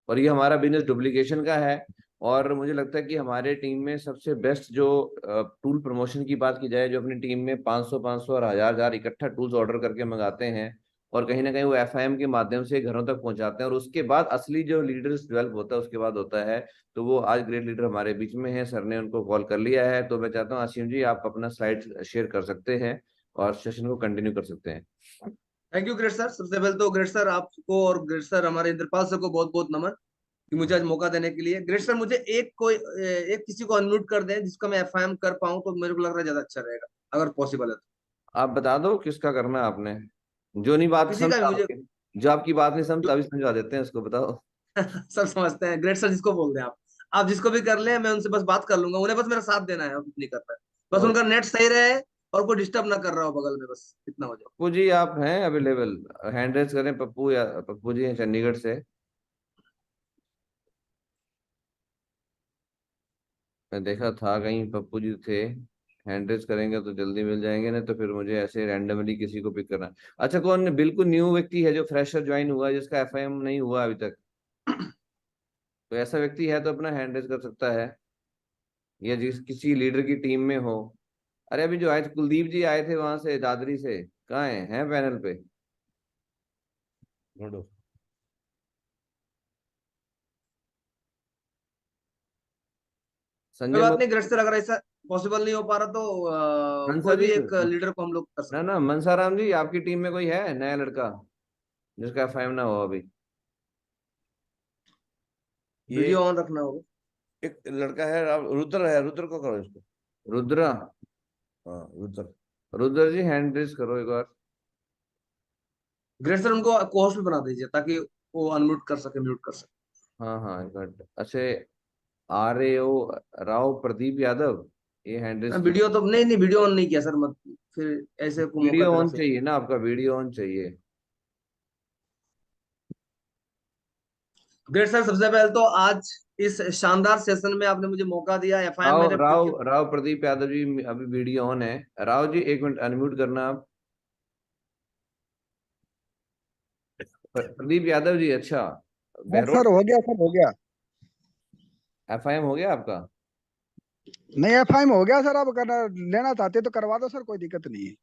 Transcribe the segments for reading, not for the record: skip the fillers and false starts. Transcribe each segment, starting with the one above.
और ये हमारा बिजनेस डुप्लीकेशन का है। और मुझे लगता है कि हमारे टीम में सबसे बेस्ट जो टूल प्रमोशन की बात की जाए, जो अपनी टीम में 500 500 और 1000 इकट्ठा टूल्स ऑर्डर करके मंगाते हैं और कहीं ना कहीं वो एफआईएम के माध्यम से घरों तक पहुंचाते हैं, और उसके बाद असली जो लीडर्स डेवलप होता है उसके बाद होता है। तो वो आज ग्रेट लीडर हमारे बीच में है, सर ने उनको कॉल कर लिया है। तो मैं चाहता हूँ आशीम जी आप अपना स्लाइड शेयर कर सकते हैं और सेशन को कंटिन्यू कर सकते हैं। Thank you great sir. सबसे पहले तो ग्रेट सर आपको और ग्रेट सर हमारे इंद्रपाल सर को बहुत बहुत नमन कि मुझे आज मौका देने के लिए। ग्रेट सर मुझे एक किसी को अनम्यूट कर दें जिसका मैं एफआईएम कर पाऊं, तो मेरे को लग रहा है ज्यादा अच्छा रहेगा अगर पॉसिबल है तो। आप बता दो किसका करना है आपने, जो नहीं बात किसी का भी समझा मुझे आपकी, जो आपकी बात नहीं समझता अभी समझा देते हैं, उसको बताओ। सब समझते हैं। ग्रेट सर जिसको बोल दें आप जिसको भी कर लें, मैं उनसे बस बात कर लूंगा। उन्हें बस मेरा साथ देना है और कुछ नहीं करना है। बस और उनका नेट सही रहे और कोई डिस्टर्ब ना कर रहा हो बगल में, बस इतना हो जाए। पप्पू जी आप हैं अवेलेबल? हैंड रेज करें पप्पू, या पप्पू जी हैं चंडीगढ़ से। मैं देखा था कहीं पप्पू जी थे। हैंड रेज करेंगे तो जल्दी मिल जाएंगे, नहीं तो फिर मुझे ऐसे रैंडमली किसी को पिक करना। अच्छा, कौन बिल्कुल न्यू व्यक्ति है जो फ्रेशर ज्वाइन हुआ है, जिसका एफआईएम नहीं हुआ अभी तक? तो ऐसा व्यक्ति है तो अपना हैंड रेज कर सकता है, या जिस किसी लीडर की टीम में हो। अरे अभी जो आए थे कुलदीप जी आए थे वहां से दादरी से, कहाँ हैं पैनल पे? ढूंढो। कोई संजय बात नहीं ग्रेट सर, अगर ऐसा पॉसिबल नहीं हो पा रहा तो मनसा कोई जी, भी एक लीडर को हम लोग कर ना सकते ना मनसाराम जी, आपकी टीम में कोई है नया लड़का जिसका एफआईएम ना हो अभी? हैं। ये वीडियो ऑन रखना होगा। एक लड़का है, रुद्र है, रुद्र को करो इसको। रुद्र, हाँ रुद्र। रुद्र जी हैंड रेज करो एक बार। ग्रेट सर उनको कोहोस्ट भी बना दीजिए ताकि वो अनम्यूट कर सके, म्यूट कर सके। हाँ हाँ एक मिनट। अच्छा, RAO राव प्रदीप यादव, ये हैंड रेज किया। वीडियो तो नहीं, नहीं वीडियो ऑन नहीं किया सर, मत फिर ऐसे को मौका वीडियो देना ऑन सर। चाहिए ना, आपका वीडियो ऑन चाहिए। ग्रेट सर सबसे पहले तो आज इस शानदार सेशन में आपने मुझे मौका दिया। एफआईएम राव मैंने क्योंकि राव राव प्रदीप यादव जी अभी वीडियो ऑन है। राव जी एक मिनट अनम्यूट करना आप। प्रदीप यादव जी, अच्छा हाँ बहरोड सर, हो गया सर, हो गया। एफआईएम हो गया आपका? नहीं, एफआईएम हो गया सर। अब करना लेना चाहते तो करवा दो सर, कोई दिक्कत नहीं है।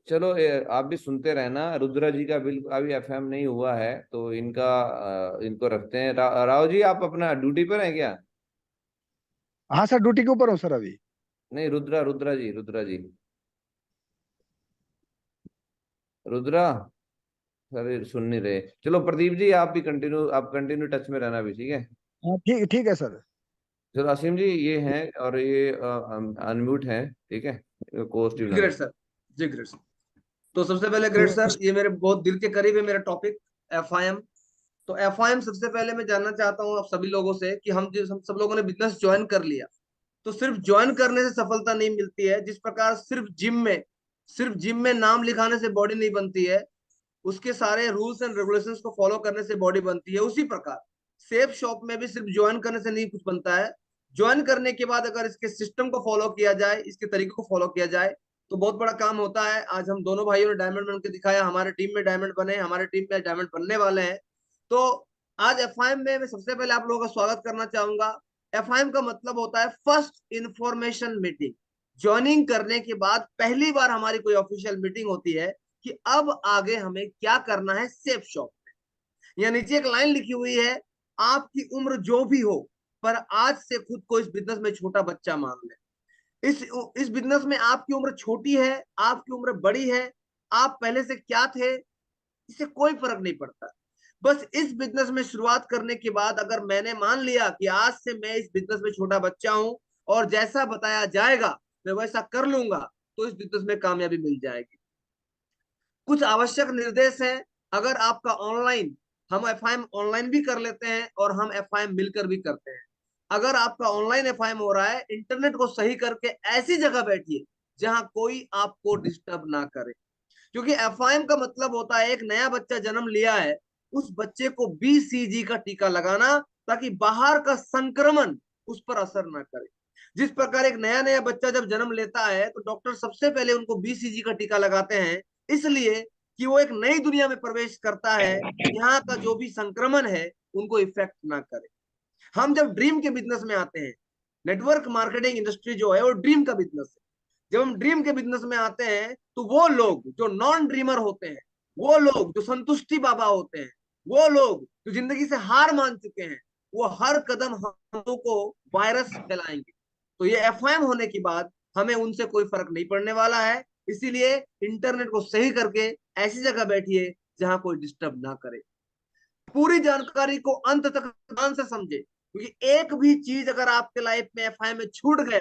चलो आप भी सुनते रहना। रुद्रा जी का बिल्कुल अभी एफएम नहीं हुआ है, तो इनका इनको रखते हैं। राव जी आप अपना ड्यूटी पर हैं क्या? हाँ सर, ड्यूटी के ऊपर हूँ सर अभी। नहीं, रुद्रा, रुद्रा जी, रुद्रा। सर सुन नहीं रहे। चलो प्रदीप जी आप भी कंटिन्यू, आप कंटिन्यू टच में रहना भी, ठीक है। हाँ ठीक ठीक है सर। चलो असीम जी ये हैं और ये अनम्यूट हैं, ठीक है, कोस्ट भी लगा। Great sir. जी ग्रेट सर। तो सबसे पहले ग्रेट तो सर, ये मेरे बहुत दिल के करीब है मेरा टॉपिक, एफआईएम। तो एफआईएम सबसे पहले मैं जानना चाहता हूँ आप सभी लोगों से कि हम सब लोगों ने बिजनेस ज्वाइन कर लिया, तो सिर्फ ज्वाइन करने से सफलता नहीं मिलती है। जिस प्रकार सिर्फ जिम में नाम लिखाने से बॉडी नहीं बनती है, उसके सारे रूल्स एंड रेगुलेशंस को फॉलो करने से बॉडी बनती है, उसी प्रकार सेफ शॉप में भी सिर्फ ज्वाइन करने से नहीं कुछ बनता है। ज्वाइन करने के बाद अगर इसके सिस्टम को फॉलो किया जाए, इसके तरीके को फॉलो किया जाए, तो बहुत बड़ा काम होता है। आज हम दोनों भाइयों ने डायमंड बन के दिखाया, हमारे टीम में डायमंड बने, हमारे टीम में डायमंड बनने वाले हैं। तो आज एफआईएम में मैं सबसे पहले आप लोगों का स्वागत करना चाहूंगा। एफआईएम का मतलब होता है फर्स्ट इंफॉर्मेशन मीटिंग। ज्वाइनिंग करने के बाद पहली बार हमारी कोई ऑफिशियल मीटिंग होती है कि अब आगे हमें क्या करना है सेफ शॉप में। या नीचे एक लाइन लिखी हुई है, आपकी उम्र जो भी हो, पर आज से खुद को इस बिजनेस में छोटा बच्चा मान ले। इस इस बिजनेस में आपकी उम्र छोटी है, आपकी उम्र बड़ी है, आप पहले से क्या थे, इससे कोई फर्क नहीं पड़ता। बस इस बिजनेस में शुरुआत करने के बाद अगर मैंने मान लिया कि आज से मैं इस बिजनेस में छोटा बच्चा हूं और जैसा बताया जाएगा मैं वैसा कर लूंगा, तो इस बिजनेस में कामयाबी मिल जाएगी। कुछ आवश्यक निर्देश हैं। अगर आपका ऑनलाइन, हम एफआईएम ऑनलाइन भी कर लेते हैं और हम एफआईएम मिलकर भी करते हैं। अगर आपका ऑनलाइन एफआईएम हो रहा है, इंटरनेट को सही करके ऐसी जगह बैठिए जहां कोई आपको डिस्टर्ब ना करे, क्योंकि एफआईएम का मतलब होता है एक नया बच्चा जन्म लिया है, उस बच्चे को बीसीजी का टीका लगाना, ताकि बाहर का संक्रमण उस पर असर ना करे। जिस प्रकार एक नया नया बच्चा जब जन्म लेता है तो डॉक्टर सबसे पहले उनको बीसीजी का टीका लगाते हैं, इसलिए कि वो एक नई दुनिया में प्रवेश करता है। यहाँ का जो भी संक्रमण है उनको इफेक्ट ना करे। हम जब ड्रीम के बिजनेस में आते हैं, नेटवर्क मार्केटिंग इंडस्ट्री जो है वो ड्रीम का बिजनेस है। जब हम ड्रीम के बिजनेस में आते हैं तो वो लोग जो नॉन ड्रीमर होते हैं, वो लोग जो संतुष्टि बाबा होते हैं, वो लोग जो जिंदगी से हार मान चुके हैं, वो हर कदम हम लोग को वायरस फैलाएंगे। तो ये एफआईएम होने के बाद हमें उनसे कोई फर्क नहीं पड़ने वाला है। इसीलिए इंटरनेट को सही करके ऐसी जगह बैठिए जहां कोई डिस्टर्ब ना करे। पूरी जानकारी को अंत तक ध्यान से समझे, क्योंकि एक भी चीज अगर आपके लाइफ में एफआईएम में छूट गया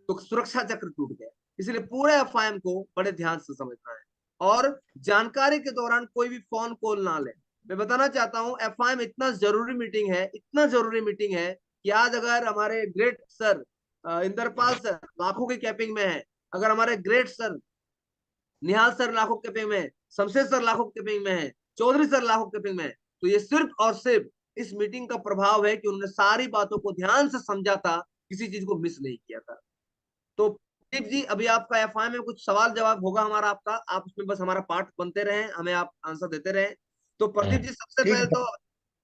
तो सुरक्षा चक्र टूट गया। इसलिए पूरे एफआईएम को बड़े ध्यान से समझना है और जानकारी के दौरान कोई भी फोन कॉल ना ले। मैं बताना चाहता हूं एफआईएम इतना जरूरी मीटिंग है, इतना जरूरी मीटिंग है कि आज अगर हमारे ग्रेट सर इंद्रपाल सर लाखों की कैपिंग में है, अगर हमारे ग्रेट सर निहाल सर लाखों के कैपिंग में है, शमशेर सर लाखों के कैपिंग में है, चौधरी सर लाखों के कैपिंग में है, तो ये सिर्फ और सिर्फ इस मीटिंग का प्रभाव है कि उन्होंने सारी बातों को ध्यान से समझा था, किसी चीज को मिस नहीं किया था। तो प्रदीप जी अभी आपका एफआई में कुछ सवाल जवाब होगा हमारा, आपका, आप उसमें बस हमारा पार्ट बनते रहे, हमें आप आंसर देते रहे। तो प्रदीप जी सबसे ठीक पहले है। तो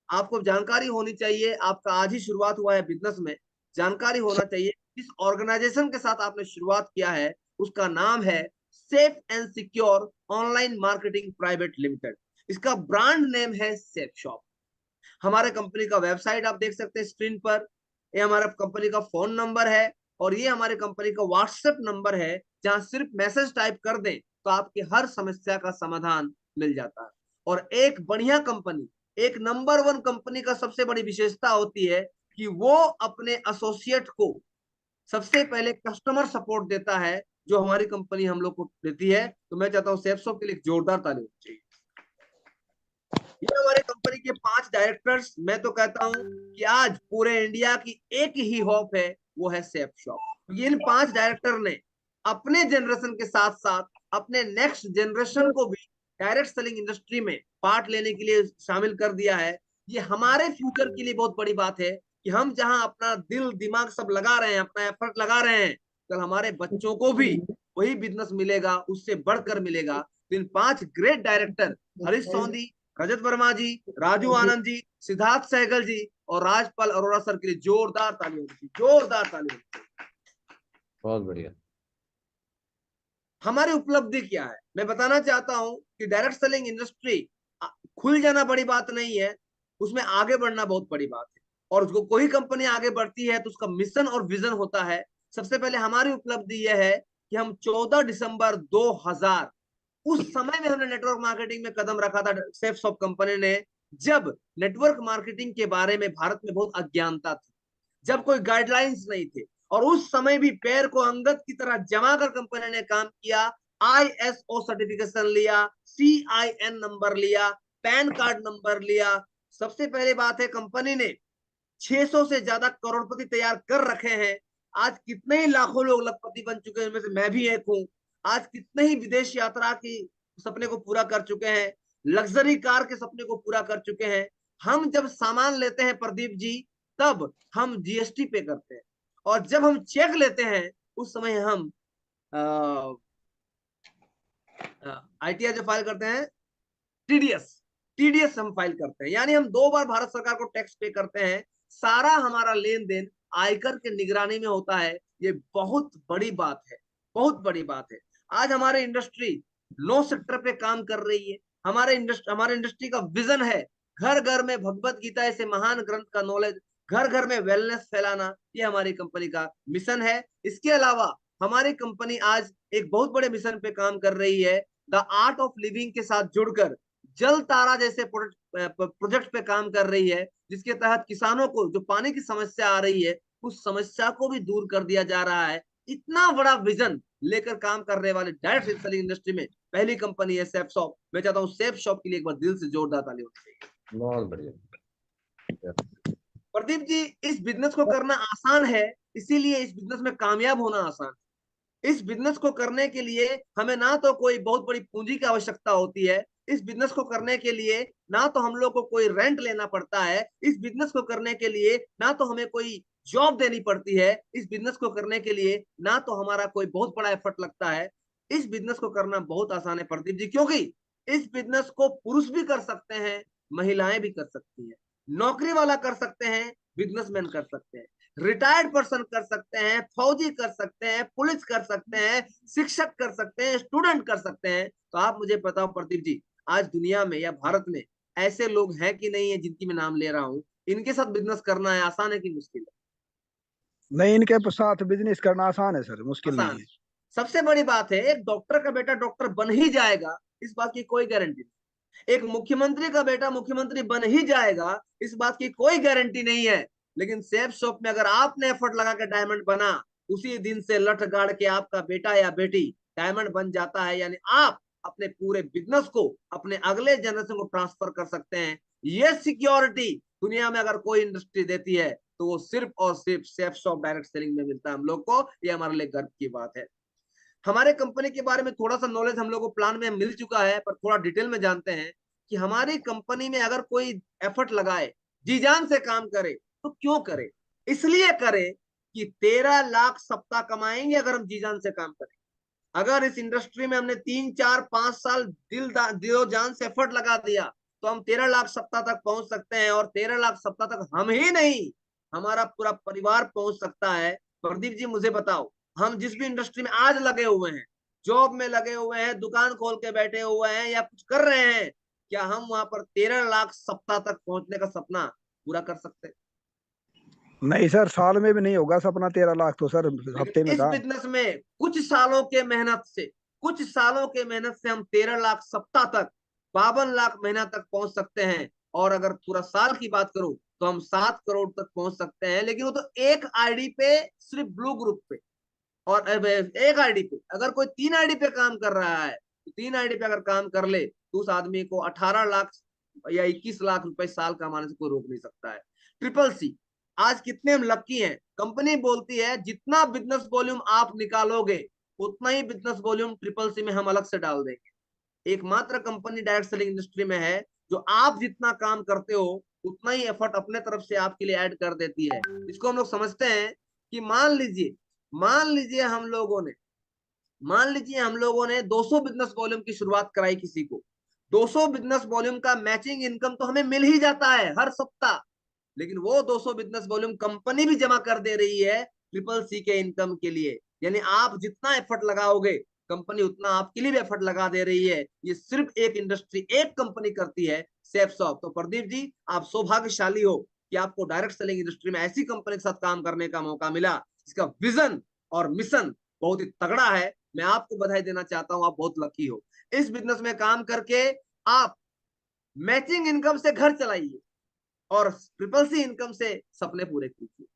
आपको जानकारी होनी चाहिए, आपका आज ही शुरुआत हुआ है बिजनेस में, जानकारी होना चाहिए इस ऑर्गेनाइजेशन के साथ आपने शुरुआत किया है उसका नाम है safe and secure online marketing private limited. इसका ब्रांड नेम है सेफ शॉप। हमारे कंपनी का वेबसाइट आप देख सकते हैं स्क्रीन पर, ये हमारा कंपनी का फोन नंबर है और ये हमारे कंपनी का व्हाट्सएप नंबर है, जहां सिर्फ मैसेज टाइप कर दें तो आपकी हर समस्या का समाधान मिल जाता है। और एक बढ़िया कंपनी, एक नंबर वन कंपनी का सबसे बड़ी विशेषता होती है कि वो अपने एसोसिएट को सबसे पहले कस्टमर सपोर्ट देता है, जो हमारी कंपनी हम लोग को देती है। तो मैं चाहता हूं सेफ शॉप के लिए एक जोरदार ताली होनी चाहिए। ये हमारे कंपनी के 5 डायरेक्टर्स, मैं तो कहता हूं कि आज पूरे इंडिया की एक ही होप है, वो है सेफ शॉप। इन 5 डायरेक्टर ने अपने जनरेशन के साथ साथ अपने नेक्स्ट जनरेशन को भी डायरेक्ट सेलिंग इंडस्ट्री में पार्ट लेने के लिए शामिल कर दिया है। ये हमारे फ्यूचर के लिए बहुत बड़ी बात है कि हम जहां अपना दिल दिमाग सब लगा रहे हैं, अपना एफर्ट लगा रहे हैं, कल हमारे बच्चों को भी वही बिजनेस मिलेगा, उससे बढ़कर मिलेगा। तो इन 5 ग्रेट डायरेक्टर, हरीश सौंधी, रजत वर्मा जी, राजू आनंद जी, सिद्धार्थ सहगल जी और राजपाल अरोड़ा सर के लिए जोरदार ताली होनी चाहिए, जोरदार ताली होनी चाहिए। बहुत बढ़िया। हमारी उपलब्धि क्या है मैं बताना चाहता हूं कि डायरेक्ट सेलिंग इंडस्ट्री खुल जाना बड़ी बात नहीं है, उसमें आगे बढ़ना बहुत बड़ी बात है। और उसको कोई कंपनी आगे बढ़ती है तो उसका मिशन और विजन होता है। सबसे पहले हमारी उपलब्धि यह है कि हम 14 दिसंबर 2000, उस समय में हमने नेटवर्क मार्केटिंग में कदम रखा था सेफ शॉप कंपनी ने, जब नेटवर्क मार्केटिंग के बारे में भारत में बहुत अज्ञानता थी, जब कोई गाइडलाइंस नहीं थे। और उस समय भी पैर को अंगद की तरह जमा कर कंपनी ने काम किया, आईएसओ सर्टिफिकेशन लिया, सीआईएन नंबर लिया, पैन कार्ड नंबर लिया। सबसे पहले बात है कंपनी ने 600 से ज्यादा करोड़पति तैयार कर रखे हैं। आज कितने ही लाखों लोग लखपति बन चुके हैं, उनमें से मैं भी एक हूं। आज कितने ही विदेश यात्रा की सपने को पूरा कर चुके हैं, लग्जरी कार के सपने को पूरा कर चुके हैं। हम जब सामान लेते हैं प्रदीप जी, तब हम जीएसटी पे करते हैं, और जब हम चेक लेते हैं उस समय हम आईटीआर जो फाइल करते हैं, टीडीएस, टीडीएस हम फाइल करते हैं। यानी हम 2 बार भारत सरकार को टैक्स पे करते हैं। सारा हमारा लेन देन आयकर के निगरानी में होता है। ये बहुत बड़ी बात है, बहुत बड़ी बात है। आज हमारे इंडस्ट्री 9 सेक्टर पे काम कर रही है। हमारे इंडस्ट्री का विजन है घर घर में भगवत गीता ऐसे महान ग्रंथ का नॉलेज, घर घर में वेलनेस फैलाना, ये हमारी कंपनी का मिशन है। इसके अलावा हमारी कंपनी आज एक बहुत बड़े मिशन पे काम कर रही है, द आर्ट ऑफ लिविंग के साथ जुड़कर जल तारा जैसे प्रोजेक्ट पे काम कर रही है, जिसके तहत किसानों को जो पानी की समस्या आ रही है, उस समस्या को भी दूर कर दिया जा रहा है। इतना बड़ा विजन लेकर काम करने वाले डायरेक्ट सेलिंग इंडस्ट्री में पहली कंपनी है सेफ शॉप। मैं चाहता हूँ सेफ शॉप के लिए एक बार दिल से जोरदार ताली होनी चाहिए। बहुत बढ़िया। प्रदीप जी इस बिजनेस को करना आसान है, इसीलिए इस बिजनेस में कामयाब होना आसान है। इस बिजनेस को करने के लिए हमें ना तो कोई बहुत बड़ी पूंजी की आवश्यकता होती है, इस बिजनेस को करने के लिए ना तो हम लोग को कोई रेंट लेना पड़ता है, इस बिजनेस को करने के लिए ना तो हमें कोई जॉब देनी पड़ती है, इस बिजनेस को करने के लिए ना तो हमारा कोई बहुत बड़ा एफर्ट लगता है। इस बिजनेस को करना बहुत आसान है प्रदीप जी, क्योंकि इस बिजनेस को पुरुष भी कर सकते हैं, महिलाएं भी कर सकती हैं। नौकरी वाला कर सकते हैं, बिजनेसमैन कर सकते हैं, रिटायर्ड पर्सन कर सकते हैं, फौजी कर सकते हैं, पुलिस कर सकते हैं, शिक्षक कर सकते हैं, स्टूडेंट कर सकते हैं। तो आप मुझे बताओ प्रदीप जी, आज दुनिया में या भारत में ऐसे लोग हैं कि नहीं है जिनकी मैं नाम ले रहा हूं, इनके साथ बिजनेस करना है आसान है कि मुश्किल है? नहीं, इनके साथ बिजनेस करना आसान है सर, मुश्किल नहीं आसान है। है। सबसे बड़ी बात है, एक डॉक्टर का बेटा डॉक्टर बन ही जाएगा, इस बात की कोई गारंटी नहीं। एक मुख्यमंत्री का बेटा मुख्यमंत्री बन ही जाएगा, इस बात की कोई गारंटी नहीं है। लेकिन सेफ शॉप में अगर आपने एफर्ट लगा के डायमंड बना, उसी दिन से लठ गाड़ के आपका बेटा या बेटी डायमंड बन जाता है। यानी आप अपने पूरे बिजनेस को अपने अगले जनरेशन को ट्रांसफर कर सकते हैं। ये सिक्योरिटी दुनिया में अगर कोई इंडस्ट्री देती है तो वो सिर्फ और सिर्फ सेफ शॉप डायरेक्ट सेलिंग में मिलता है हम लोग को। ये हमारे लिए गर्व की बात है। हमारे कंपनी के बारे में थोड़ा सा नॉलेज हम लोग को प्लान में मिल चुका है, पर थोड़ा डिटेल में जानते हैं कि हमारी कंपनी में अगर कोई एफर्ट लगाए, जी जान से काम करे, तो क्यों करे? इसलिए करे कि 13 लाख सप्ताह कमाएंगे अगर हम जी जान से काम करें। अगर इस इंडस्ट्री में हमने 3 4 5 साल दिलो जान से एफर्ट लगा दिया, तो हम 13 लाख सप्ताह तक पहुंच सकते हैं। और 13 लाख सप्ताह तक हम ही नहीं, हमारा पूरा परिवार पहुंच सकता है। प्रदीप जी मुझे बताओ, हम जिस भी इंडस्ट्री में आज लगे हुए हैं, जॉब में लगे हुए हैं, दुकान खोल के बैठे हुए हैं या कुछ कर रहे हैं, क्या हम वहां पर 13 लाख सप्ताह तक पहुंचने का सपना पूरा कर सकते हैं? नहीं सर, साल में भी नहीं होगा सपना 13 लाख तो सर, लेकिन हफ्ते में इस कहा। बिजनेस में कुछ सालों के मेहनत से हम 13 लाख सप्ताह तक, 52 लाख महीना तक पहुंच सकते हैं। और अगर पूरा साल की बात करूं तो हम 7 करोड़ तक पहुंच सकते हैं। लेकिन वो तो एक आईडी पे, सिर्फ ब्लू ग्रुप पे। और एक आईडी पे अगर कोई 3 आईडी पे काम कर रहा है, तो 3 आईडी पे अगर काम कर ले तो उस आदमी को 18 लाख या 21 लाख रुपए साल कमाने से कोई रोक नहीं सकता है। ट्रिपल सी, आज कितने हम लक्की हैं। कंपनी बोलती है जितना बिजनेस वॉल्यूम आप निकालोगे, उतना ही बिजनेस वॉल्यूम ट्रिपल सी में हम अलग से डाल देंगे। एकमात्र कंपनी डायरेक्ट सेलिंग इंडस्ट्री में है जो आप जितना काम करते हो उतना ही एफर्ट अपने तरफ से आपके लिए ऐड कर देती है। इसको हम लोग समझते हैं कि मान लीजिए हम लोगों ने 200 बिजनेस वॉल्यूम की शुरुआत कराई किसी को। 200 बिजनेस वॉल्यूम का मैचिंग इनकम तो हमें मिल ही जाता है हर सप्ताह। लेकिन वो 200 बिजनेस वॉल्यूम कंपनी भी जमा कर दे रही है ट्रिपल सी के इनकम के लिए। यानी आप जितना एफर्ट लगाओगे, कंपनी उतना आपके लिए भी एफर्ट लगा दे रही है। ये सिर्फ एक इंडस्ट्री, एक कंपनी करती है, सेफ शॉप। तो प्रदीप जी, आप सौभाग्यशाली हो कि आपको डायरेक्ट सेलिंग इंडस्ट्री में ऐसी कंपनी के साथ काम करने का मौका मिला। इसका विजन और मिशन बहुत ही तगड़ा है। मैं आपको बधाई देना चाहता हूं, आप बहुत लकी हो। इस बिजनेस में काम करके आप मैचिंग इनकम से घर चलाइए और ट्रिपल सी इनकम से सपने पूरे कीजिए।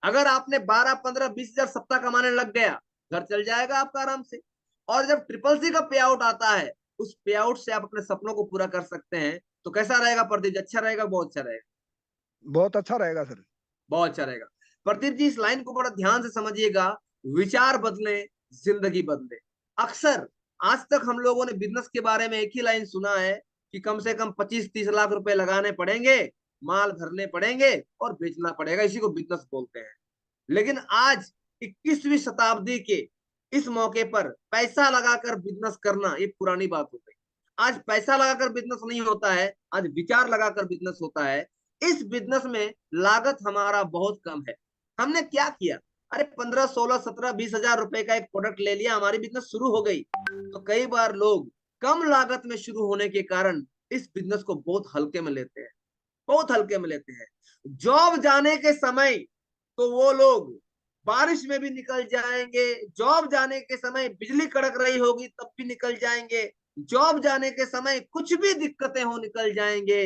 अगर आपने 12 15 20 हजार सप्ताह कमाने लग गया, घर चल जाएगा आपका आराम से। और जब ट्रिपल सी का पे आउट आता है, उस पे आउट से आप अपने सपनों को पूरा कर सकते हैं। तो कैसा रहेगा प्रदीप? अच्छा रहेगा, बहुत अच्छा रहेगा। बहुत अच्छा रहेगा सर। बहुत अच्छा रहेगा। प्रदीप जी, इस लाइन को बड़ा ध्यान से समझिएगा। विचार बदले, जिंदगी बदले। अक्सर आज तक हम लोगों ने बिजनेस के बारे में एक ही लाइन सुना है कि कम से कम 25 30 लाख रुपए लगाने पड़ेंगे, माल भरने पड़ेंगे और बेचना पड़ेगा, इसी को बिजनेस बोलते हैं। लेकिन आज 21वीं शताब्दी के इस मौके पर पैसा लगाकर बिजनेस करना ये पुरानी बात हो गई। आज पैसा लगाकर बिजनेस नहीं होता है, आज विचार लगाकर बिजनेस होता है। इस बिजनेस में लागत हमारा बहुत कम है। हमने क्या किया? अरे 15 16 17 20 हजार रुपए का एक प्रोडक्ट ले लिया, हमारी बिजनेस शुरू हो गई। तो कई बार लोग कम लागत में शुरू होने के कारण इस बिजनेस को बहुत हल्के में लेते हैं, बहुत हल्के में लेते हैं। जॉब जाने के समय तो वो लोग बारिश में भी निकल जाएंगे, जॉब जाने के समय बिजली कड़क रही होगी तब भी निकल जाएंगे, जॉब जाने के समय कुछ भी दिक्कतें हो निकल जाएंगे।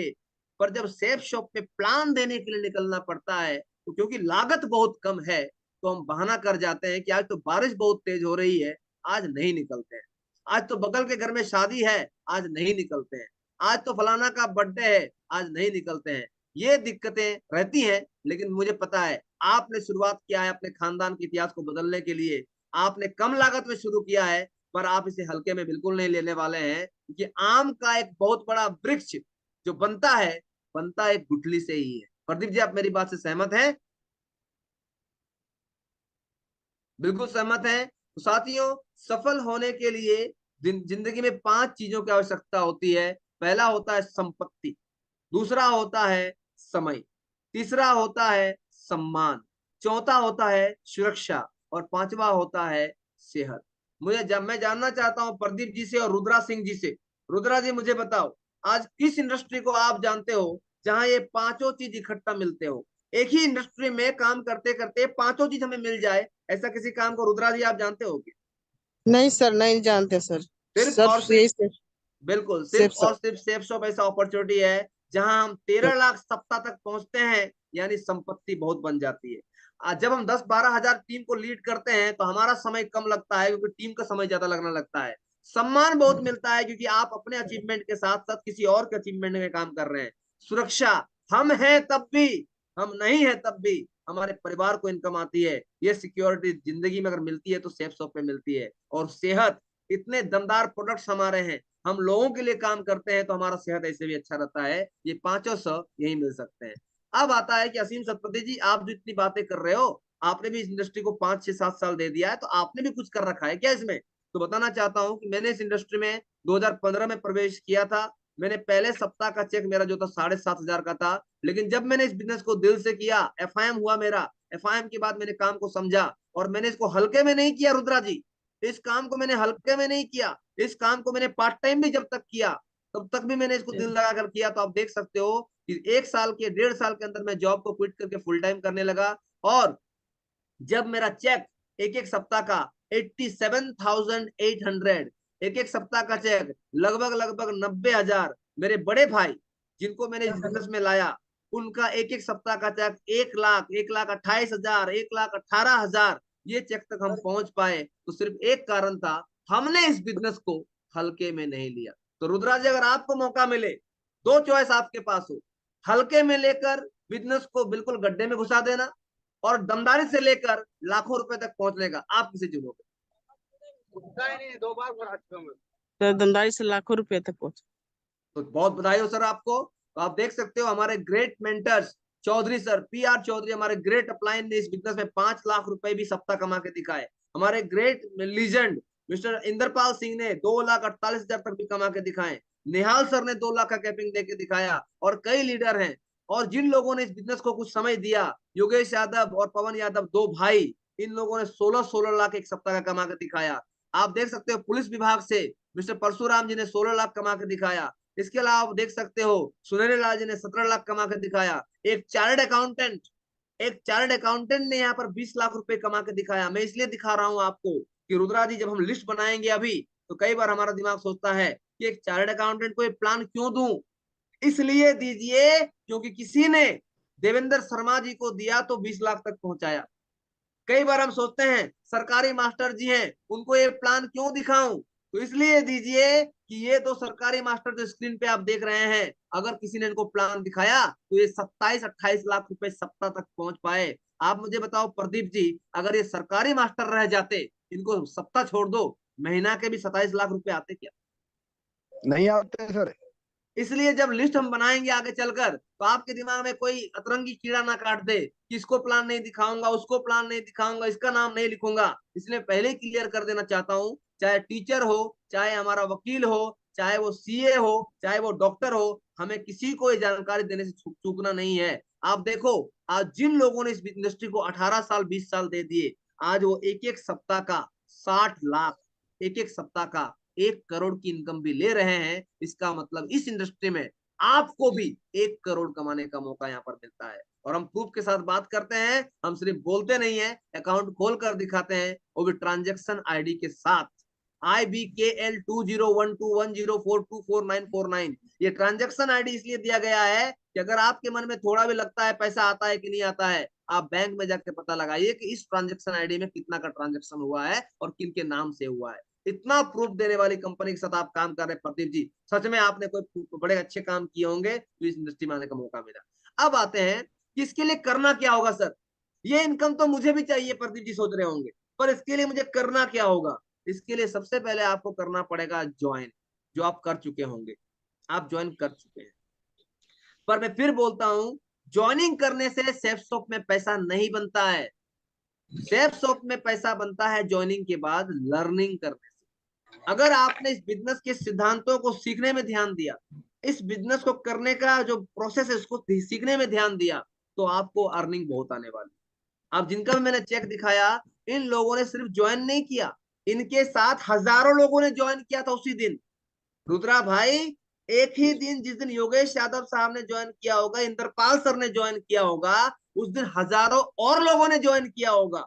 पर जब सेफ शॉप पे प्लान देने के लिए निकलना पड़ता है, तो क्योंकि लागत बहुत कम है, तो हम बहाना कर जाते हैं कि आज तो बारिश बहुत तेज हो रही है, आज नहीं निकलते हैं। आज तो बगल के घर में शादी है, आज नहीं निकलते हैं। आज तो फलाना का बर्थडे है, आज नहीं निकलते हैं। ये दिक्कतें रहती हैं। लेकिन मुझे पता है आपने शुरुआत किया है अपने खानदान के इतिहास को बदलने के लिए। आपने कम लागत में शुरू किया है, पर आप इसे हल्के में बिल्कुल नहीं लेने वाले हैं, क्योंकि आम का एक बहुत बड़ा वृक्ष जो बनता एक गुठली से ही है। प्रदीप जी, आप मेरी बात से सहमत हैं? बिल्कुल सहमत हैं। तो साथियों, सफल होने के लिए जिंदगी में 5 चीजों की आवश्यकता होती है। पहला होता है संपत्ति, दूसरा होता है समय, तीसरा होता है सम्मान, चौथा होता है सुरक्षा और पांचवा होता है सेहत। मैं जानना चाहता हूं प्रदीप जी से और रुद्रा सिंह जी से। रुद्रा जी मुझे बताओ, आज किस इंडस्ट्री को आप जानते हो जहां ये पांचों चीज इकट्ठा मिलते हो? एक ही इंडस्ट्री में काम करते करते पांचों चीज हमें मिल जाए, ऐसा किसी काम को रुद्रा जी आप जानते हो क्या? नहीं सर, नहीं जानते सर। सिर्फ और सिर्फ सिर्फ, यही सिर्फ बिल्कुल सिर्फ सिर्फ और सिर्फ सेफ शॉप ऐसा अपॉर्चुनिटी है जहां हम 13 लाख सप्ताह तक पहुंचते हैं, यानी संपत्ति बहुत बन जाती है। जब हम 10-12 हजार टीम को लीड करते हैं तो हमारा समय कम लगता है क्योंकि टीम का समय ज्यादा लगने लगता है। सम्मान बहुत मिलता है क्योंकि आप अपने अचीवमेंट के साथ साथ किसी और के अचीवमेंट में काम कर रहे हैं। सुरक्षा, हम हैं तब भी, हम नहीं है तब भी हमारे परिवार को इनकम आती है। ये सिक्योरिटी जिंदगी में अगर मिलती है तो सेफ शॉप में मिलती है। और सेहत, इतने दमदार प्रोडक्ट्स हमारे हैं, हम लोगों के लिए काम करते हैं तो हमारा सेहत ऐसे भी अच्छा रहता है। ये पांचों स यही मिल सकते हैं। अब आता है कि असीम सतपति जी, आप जो इतनी बातें कर रहे हो, आपने भी इस इंडस्ट्री को 5-6-7 साल दे दिया है, तो आपने भी कुछ कर रखा है क्या इसमें? तो बताना चाहता हूं कि मैंने इस इंडस्ट्री में 2015 में प्रवेश किया था। मैंने पहले सप्ताह का चेक मेरा जो था 7,500 का था, लेकिन जब मैंने इस बिजनेस को दिल से किया, एफआईएम हुआ मेरा, एफआईएम के बाद मैंने काम को समझा और मैंने इसको हल्के में नहीं किया रुद्रा जी। इस काम को मैंने हल्के में नहीं किया, इस काम को मैंने पार्ट टाइम भी जब तक किया तब तक भी मैंने इसको दिल लगा कर किया। तो आप देख सकते हो कि 1 साल के 1.5 साल के अंदर मैं जॉब को क्विट करके फुल टाइम करने लगा। और जब मेरा चेक एक एक सप्ताह का 87,800, एक एक सप्ताह का चेक लगभग लगभग 90,000, मेरे बड़े भाई जिनको मैंने इस बिजनेस में लाया उनका एक एक सप्ताह का चेक 1 लाख, 1,28,000, 1,18,000, ये चेक तक हम पहुंच पाए तो सिर्फ एक कारण था, हमने इस बिजनेस को हल्के में नहीं लिया। तो रुद्रा जी, अगर आपको मौका मिले, दो चॉइस आपके पास हो, हल्के में लेकर बिजनेस को बिल्कुल गड्ढे में घुसा देना और दमदारी से लेकर लाखों रुपए तक पहुंचने का, आप किसे चुनोगे? तो दमदारी से लाखों रुपए तक पहुंचे। तो बहुत बधाई हो सर आपको। तो आप देख सकते हो हमारे great mentors Chaudhary sir, PR Chaudhary, हमारे ग्रेट अपलाइन ने इस बिजनेस में 5 लाख रुपए भी सप्ताह कमा के दिखाए। हमारे great legend mister Indrapal Singh ने 2,48,000 तक भी कमा के दिखाए। निहाल सर ने 2 लाख का कैपिंग देके दिखाया और कई लीडर हैं। और जिन लोगों ने इस बिजनेस को कुछ समय दिया, योगेश यादव और पवन यादव, 2 भाई, इन लोगों ने 16-16 लाख एक सप्ताह का कमा के दिखाया। आप देख सकते हो पुलिस विभाग से मिस्टर परशुराम जी ने 16 लाख कमा के दिखाया। इसके अलावा आप देख सकते हो सुनहरे लाल जी ने 17 लाख कमा के दिखाया। एक चार्टर्ड अकाउंटेंट, एक चार्टर्ड अकाउंटेंट ने यहाँ पर 20 लाख रुपए कमा के दिखाया। मैं इसलिए दिखा रहा हूं आपको कि रुद्रा जी, जब हम लिस्ट बनाएंगे अभी, तो कई बार हमारा दिमाग सोचता है कि एक चार्टर्ड अकाउंटेंट को एक प्लान क्यों दूं। इसलिए दीजिए क्योंकि किसी ने देवेंद्र शर्मा जी को दिया तो 20 लाख तक पहुंचाया। कई बार हम सोचते हैं सरकारी मास्टर जी हैं, उनको ये प्लान क्यों दिखाऊं, तो इसलिए दीजिए कि ये 2 सरकारी मास्टर जो स्क्रीन पे आप देख रहे हैं, अगर किसी ने इनको प्लान दिखाया तो ये 27-28 लाख रुपए सप्ताह तक पहुंच पाए। आप मुझे बताओ प्रदीप जी, अगर ये सरकारी मास्टर रह जाते, इनको सप्ताह छोड़ दो, महीना के भी 27 लाख रुपए आते क्या? नहीं आते सर। इसलिए जब लिस्ट हम बनाएंगे आगे चलकर, तो आपके दिमाग में कोई अतरंगी कीड़ा ना काट दे कि इसको प्लान नहीं दिखाऊंगा, उसको प्लान नहीं दिखाऊंगा, इसका नाम नहीं लिखूंगा। इसलिए पहले ही क्लियर कर देना चाहता हूं, चाहे टीचर हो, चाहे हमारा वकील हो, चाहे वो सीए हो, चाहे वो डॉक्टर हो, हमें किसी को ये जानकारी देने से चूकना नहीं है। आप देखो, आज जिन लोगों ने इस इंडस्ट्री को 18 साल 20 साल दे दिए, आज वो एक एक सप्ताह का 60 लाख, एक एक सप्ताह का 1 करोड़ की इनकम भी ले रहे हैं। इसका मतलब इस इंडस्ट्री में आपको भी 1 करोड़ कमाने का मौका यहाँ पर मिलता है। और हम प्रूफ के साथ बात करते हैं, हम सिर्फ बोलते नहीं है, अकाउंट खोल कर दिखाते हैं, वो भी ट्रांजेक्शन आईडी के साथ। IBKL 201210424949। ये ट्रांजेक्शन आईडी इसलिए दिया गया है कि अगर आपके मन में थोड़ा भी लगता है पैसा आता है कि नहीं आता है, आप बैंक में जाके पता लगाइए कि इस ट्रांजेक्शन आईडी में कितना का ट्रांजेक्शन हुआ है और किन के नाम से हुआ है। इतना प्रूफ देने वाली कंपनी के साथ आप काम कर रहे हैं प्रदीप जी, सच में आपने कोई बड़े अच्छे काम किए होंगे तो इस इंडस्ट्री में आने का मौका मिला। अब आते हैं कि इसके लिए करना क्या होगा सर। ये इनकम तो मुझे भी चाहिए, प्रदीप जी सोच रहे होंगे, पर इसके लिए मुझे करना क्या होगा? इसके लिए सबसे पहले आपको करना पड़ेगा ज्वाइन, जो आप कर चुके होंगे, आप ज्वाइन कर चुके हैं। पर मैं फिर बोलता हूं, ज्वाइनिंग करने से सेफ शॉप में पैसा नहीं बनता है। सेफ शॉप में पैसा बनता है ज्वाइनिंग के बाद लर्निंग करने से। अगर आपने इस बिजनेस के सिद्धांतों को सीखने में ध्यान दिया, इस बिजनेस को करने का जो प्रोसेस है उसको सीखने में ध्यान दिया, तो आपको अर्निंग बहुत आने वाली। अब जिनका भी मैंने चेक दिखाया, इन लोगों ने सिर्फ ज्वाइन नहीं किया, इनके साथ हजारों लोगों ने ज्वाइन किया था उसी दिन। रुद्रा भाई, एक ही दिन जिस दिन योगेश यादव साहब ने ज्वाइन किया होगा, इंद्रपाल सर ने ज्वाइन किया होगा, उस दिन हजारों और लोगों ने ज्वाइन किया होगा।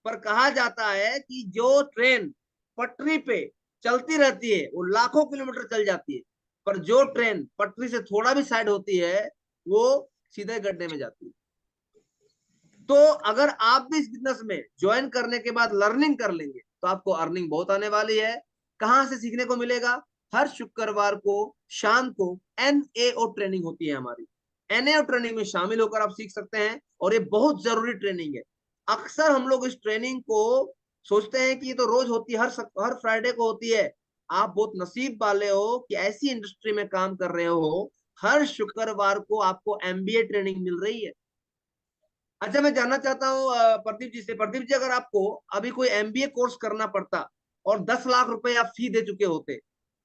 पर कहा जाता है कि जो ट्रेन पटरी पे चलती रहती है वो लाखों किलोमीटर चल जाती है, पर जो ट्रेन पटरी से थोड़ा भी साइड होती है वो सीधे गड्ढे में जाती है। तो अगर आप भी इस बिजनेस में ज्वाइन करने के बाद लर्निंग कर लेंगे तो आपको अर्निंग बहुत आने वाली है। कहां से सीखने को मिलेगा? हर शुक्रवार को शाम को NAO ट्रेनिंग होती है हमारी। NAO ट्रेनिंग में शामिल होकर आप सीख सकते हैं, और ये बहुत जरूरी ट्रेनिंग है। अक्सर हम लोग इस ट्रेनिंग को सोचते हैं कि ये तो रोज होती है, हर फ्राइडे को होती है। आप बहुत नसीब वाले हो कि ऐसी इंडस्ट्री में काम कर रहे हो, हर शुक्रवार को आपको MBA ट्रेनिंग मिल रही है। अच्छा, मैं जानना चाहता हूँ प्रदीप जी से। प्रदीप जी, अगर आपको अभी कोई MBA कोर्स करना पड़ता और 10 लाख रुपए आप फी दे चुके होते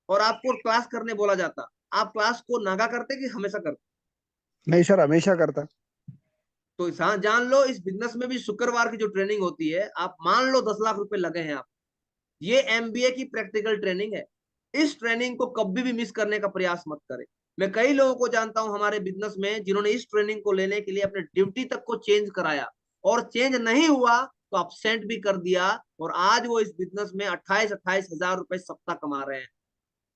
और आपको क्लास करने बोला जाता, आप क्लास को नागा करते कि हमेशा करते? नहीं सर, हमेशा करता। तो जान लो, इस बिजनेस में भी शुक्रवार की जो ट्रेनिंग होती है, आप मान लो 10 लाख रुपए लगे हैं आप, ये MBA की प्रैक्टिकल ट्रेनिंग है। इस ट्रेनिंग को कभी भी मिस करने का प्रयास मत करें। मैं कई लोगों को जानता हूं हमारे बिजनेस में जिन्होंने इस ट्रेनिंग को लेने के लिए अपने ड्यूटी तक को चेंज कराया, और चेंज नहीं हुआ तो अपसेंट भी कर दिया, और आज वो इस बिजनेस में 28-28 हजार रुपए सप्ताह कमा रहे हैं।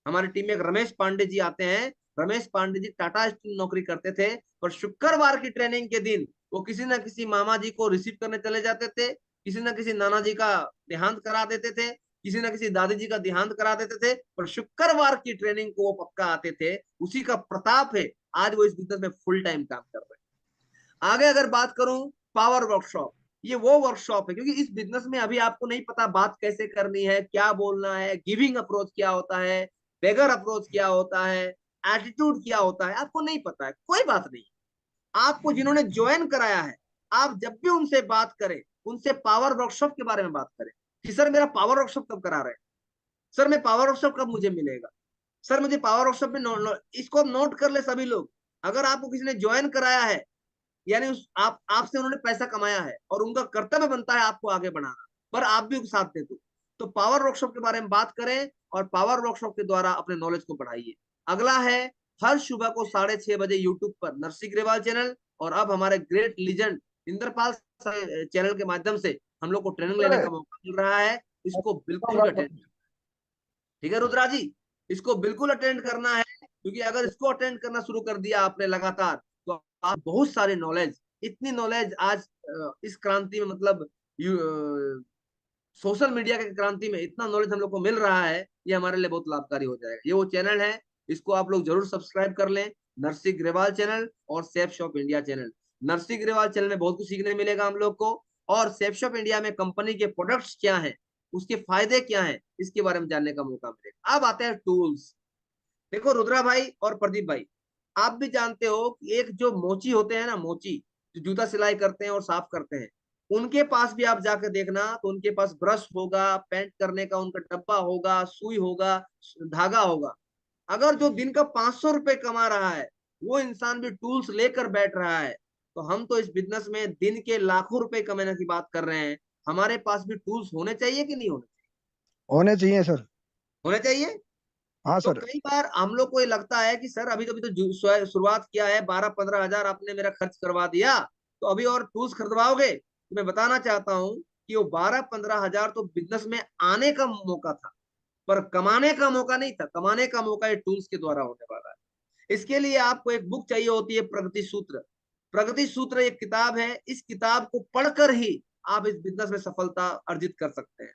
हमारी टीम में एक रमेश पांडे जी आते हैं। रमेश पांडे जी टाटा स्टील नौकरी करते थे, पर शुक्रवार की ट्रेनिंग के दिन वो किसी ना किसी मामा जी को रिसीव करने चले जाते थे, किसी ना किसी नाना जी का देहांत करा देते थे, किसी ना किसी दादी जी का देहांत करा देते थे, पर शुक्रवार की ट्रेनिंग को वो पक्का आते थे। उसी का प्रताप है आज वो इस बिजनेस में फुल टाइम काम कर रहे हैं। आगे अगर बात करूं, पावर वर्कशॉप, ये वो वर्कशॉप है, क्योंकि इस बिजनेस में अभी आपको नहीं पता बात कैसे करनी है, क्या बोलना है, गिविंग अप्रोच क्या होता है, बेगर अप्रोच क्या होता है, एटीट्यूड क्या होता है, आपको नहीं पता है, कोई बात नहीं। आपको जिन्होंने ज्वाइन कराया है, आप जब भी उनसे बात करें, उनसे पावर वर्कशॉप के बारे में बात करें कि सर मेरा पावर वर्कशॉप कब करा रहे हैं, सर मैं पावर वर्कशॉप कब मुझे मिलेगा, सर मुझे पावर वर्कशॉप में इसको नोट कर ले सभी लोग। अगर आपको किसी ने ज्वाइन कराया है, यानी आप आपसे उन्होंने पैसा कमाया है, और उनका कर्तव्य बनता है आपको आगे बढ़ाना, पर आप भी साथ दे दो। तो पावर वर्कशॉप के बारे में बात करें, और पावर वर्कशॉप के द्वारा अपने नॉलेज को बढ़ाइए। अगला है, हर सुबह को 6:30 बजे यूट्यूब पर नरसिंह ग्रेवाल चैनल, और अब हमारे ग्रेट लीजेंड इंद्रपाल चैनल के माध्यम से हम लोग को ट्रेनिंग लेने का मौका मिल रहा है। इसको बिल्कुल अटेंड, ठीक है रुद्रा जी, इसको बिल्कुल अटेंड करना है, क्योंकि अगर इसको अटेंड करना शुरू कर दिया आपने लगातार, तो आप बहुत सारे नॉलेज, इतनी नॉलेज आज इस क्रांति में, मतलब सोशल मीडिया के क्रांति में इतना नॉलेज हम लोग को मिल रहा है, ये हमारे लिए बहुत लाभकारी हो जाएगा। ये वो चैनल है, इसको आप लोग जरूर सब्सक्राइब कर लें, नरसिंह ग्रेवाल चैनल और safe shop India channel. Narsingh Grewal channel में बहुत कुछ सीखने मिलेगा हम लोग को, और सेफ शॉप इंडिया में कंपनी के प्रोडक्ट्स क्या हैं, उसके फायदे क्या हैं, इसके बारे में जानने का मौका मिलेगा। अब आते हैं टूल्स। देखो रुद्रा भाई और प्रदीप भाई, आप भी जानते हो कि एक जो मोची होते हैं ना, मोची जो जूता सिलाई करते हैं और साफ करते हैं, उनके पास भी आप जाकर देखना तो उनके पास ब्रश होगा, पेंट करने का उनका डब्बा होगा, सुई होगा, धागा होगा। अगर जो दिन का 500 रुपए कमा रहा है, वो इंसान भी टूल्स लेकर बैठ रहा है, तो हम तो इस बिजनेस में दिन के लाखों रुपए कमाने की बात कर रहे हैं। हमारे पास भी टूल्स होने चाहिए कि नहीं होने चाहिए? होने चाहिए सर। होने चाहिए। हाँ तो सर। कई बार हम लोग को ये लगता है कि सर अभी तो शुरुआत किया है, 12-15 हजार आपने मेरा खर्च करवा दिया, तो अभी और टूल्स खरीदवाओगे? तो मैं बताना चाहता हूँ कि वो 12-15 हजार तो बिजनेस में आने का मौका था, पर कमाने का मौका नहीं था। कमाने का मौका ये टूल्स के द्वारा होने वाला है। इसके लिए आपको एक बुक चाहिए होती है, प्रगति सूत्र। प्रगति सूत्र एक किताब है, इस किताब को पढ़कर ही आप इस बिजनेस में सफलता अर्जित कर सकते हैं।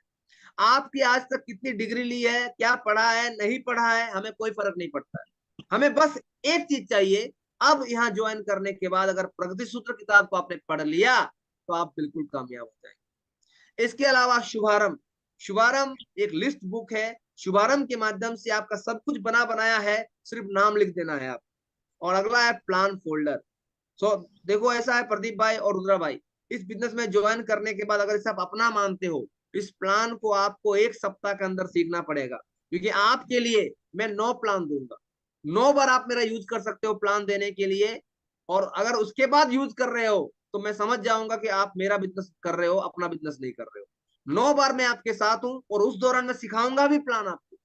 आपकी आज तक कितनी डिग्री ली है, क्या पढ़ा है, नहीं पढ़ा है, हमें कोई फर्क नहीं पड़ता है। हमें बस एक चीज चाहिए, अब यहाँ ज्वाइन करने के बाद अगर प्रगति सूत्र किताब को आपने पढ़ लिया तो आप बिल्कुल कामयाब हो जाएंगे। इसके अलावा शुभारंभ, शुभारंभ एक लिस्ट बुक है। शुभारंभ के माध्यम से आपका सब कुछ बना बनाया है, सिर्फ नाम लिख देना है आप। और अगला है प्लान फोल्डर। सो देखो, ऐसा है प्रदीप भाई और रुद्रा भाई, इस बिजनेस में ज्वाइन करने के बाद अगर इसे आप अपना मानते हो, इस प्लान को आपको 1 सप्ताह के अंदर सीखना पड़ेगा, क्योंकि आपके लिए मैं 9 प्लान दूंगा। 9 बार आप मेरा यूज कर सकते हो प्लान देने के लिए, और अगर उसके बाद यूज कर रहे हो तो मैं समझ जाऊंगा कि आप मेरा बिजनेस कर रहे हो, अपना बिजनेस नहीं कर रहे हो। 9 बार मैं आपके साथ हूं और उस दौरान मैं सिखाऊंगा भी प्लान आपको,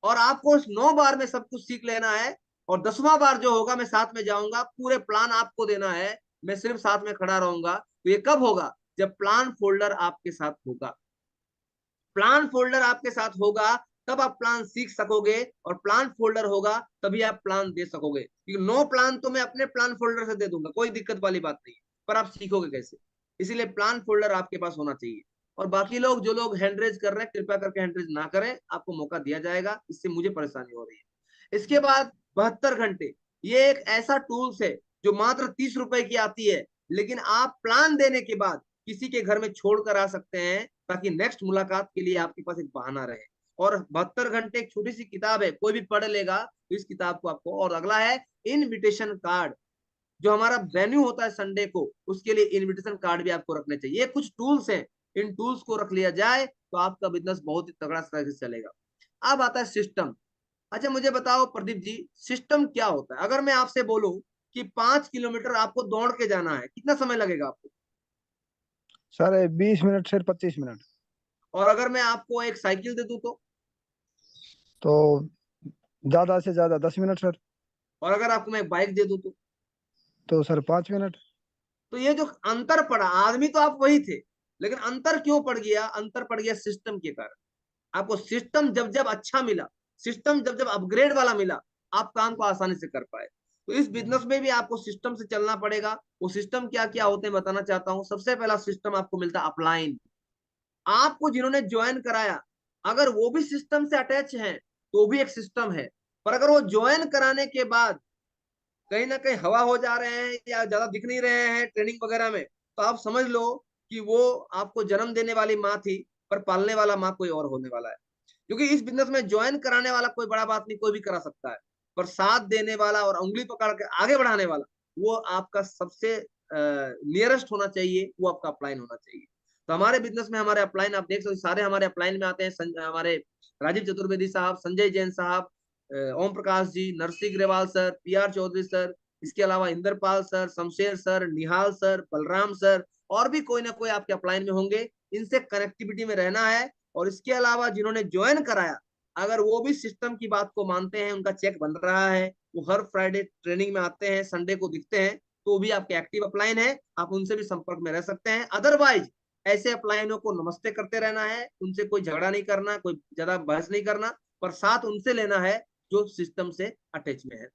और आपको उस 9 बार में सब कुछ सीख लेना है। और 10वां बार जो होगा मैं साथ में जाऊंगा, पूरे प्लान आपको देना है, मैं सिर्फ साथ में खड़ा रहूंगा। तो ये कब होगा? जब प्लान फोल्डर आपके साथ होगा। प्लान फोल्डर आपके साथ होगा तब आप प्लान सीख सकोगे, और प्लान फोल्डर होगा तभी आप प्लान दे सकोगे। क्योंकि 9 प्लान तो मैं अपने प्लान फोल्डर से दे दूंगा, कोई दिक्कत वाली बात नहीं है, पर आप सीखोगे कैसे? इसीलिए प्लान फोल्डर आपके पास होना चाहिए। और बाकी लोग जो लोग हैंड रेज कर रहे हैं, कृपया करके हैंड रेज ना करें, आपको मौका दिया जाएगा, इससे मुझे परेशानी हो रही है। इसके बाद 72 घंटे, ये एक ऐसा टूल्स है जो मात्र 30 रुपए की आती है, लेकिन आप प्लान देने के बाद किसी के घर में छोड़ कर आ सकते हैं, ताकि नेक्स्ट मुलाकात के लिए आपके पास एक बहाना रहे। और 72 घंटे एक छोटी सी किताब है, कोई भी पढ़ लेगा तो इस किताब को आपको। और अगला है इनविटेशन कार्ड, जो हमारा वेन्यू होता है संडे को, उसके लिए इनविटेशन कार्ड भी आपको रखने चाहिए। ये कुछ टूल्स हैं, इन टूल्स को रख लिया जाए तो आपका बिजनेस बहुत ही तगड़ा तरह से चलेगा। अब आता है सिस्टम। अच्छा मुझे बताओ प्रदीप जी, सिस्टम क्या होता है? अगर मैं आपसे बोलूं कि 5 किलोमीटर आपको दौड़ के जाना है, कितना समय लगेगा आपको? सर 20 मिनट से 25 मिनट। और अगर मैं आपको एक साइकिल दे दूं तो ज्यादा से ज्यादा 10 मिनट सर। और अगर आपको मैं एक बाइक दे दूं तो सर 5 मिनट। तो ये जो अंतर पड़ा, आदमी तो आप वही थे, लेकिन अंतर क्यों पड़ गया? अंतर पड़ गया सिस्टम के कारण। आपको सिस्टम जब जब अच्छा मिला, सिस्टम जब जब अपग्रेड वाला मिला, आप काम को आसानी से कर पाए। तो इस बिजनेस में भी आपको सिस्टम से चलना पड़ेगा। वो सिस्टम क्या क्या होते हैं बताना चाहता हूँ। सबसे पहला सिस्टम आपको मिलता है अपलाइन। आपको जिन्होंने ज्वाइन कराया, अगर वो भी सिस्टम से अटैच हैं तो भी एक सिस्टम है। पर अगर वो ज्वाइन कराने के बाद कहीं ना कहीं हवा हो जा रहे हैं या ज्यादा दिख नहीं रहे हैं ट्रेनिंग वगैरह में, तो आप समझ लो कि वो आपको जन्म देने वाली माँ थी, पर पालने वाला माँ कोई और होने वाला है। क्योंकि इस बिजनेस में ज्वाइन कराने वाला कोई बड़ा बात नहीं, कोई भी करा सकता है, पर साथ देने वाला और उंगली पकड़ के आगे बढ़ाने वाला, वो आपका सबसे नियरेस्ट होना चाहिए, वो आपका अपलाइन होना चाहिए। तो हमारे बिजनेस में हमारे अपलाइन आप देख सकते, सारे हमारे अपलाइन में आते हैं। हमारे राजीव चतुर्वेदी साहब, संजय जैन साहब, Om Prakash ji, Narsingh Grewal sir, PR Chaudhary sir, इसके अलावा Indrapal sir, Shamsher sir, Nihal sir, Balram sir, और भी कोई ना कोई आपके अपलाइन में होंगे। इनसे कनेक्टिविटी में रहना है। और इसके अलावा जिन्होंने ज्वाइन कराया, अगर वो भी सिस्टम की बात को मानते हैं, उनका चेक बन रहा है, वो हर फ्राइडे ट्रेनिंग में आते हैं, संडे को दिखते हैं, तो भी आपके एक्टिव अपलाइन है, आप उनसे भी संपर्क में रह सकते हैं। अदरवाइज ऐसे अपलाइनों को नमस्ते करते रहना है, उनसे कोई झगड़ा नहीं करना, कोई ज्यादा बहस नहीं करना, पर साथ उनसे लेना है जो सिस्टम से अटैच में है।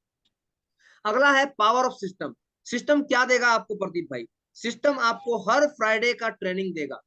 अगला है पावर ऑफ सिस्टम। सिस्टम क्या देगा आपको प्रदीप भाई? सिस्टम आपको हर फ्राइडे का ट्रेनिंग देगा।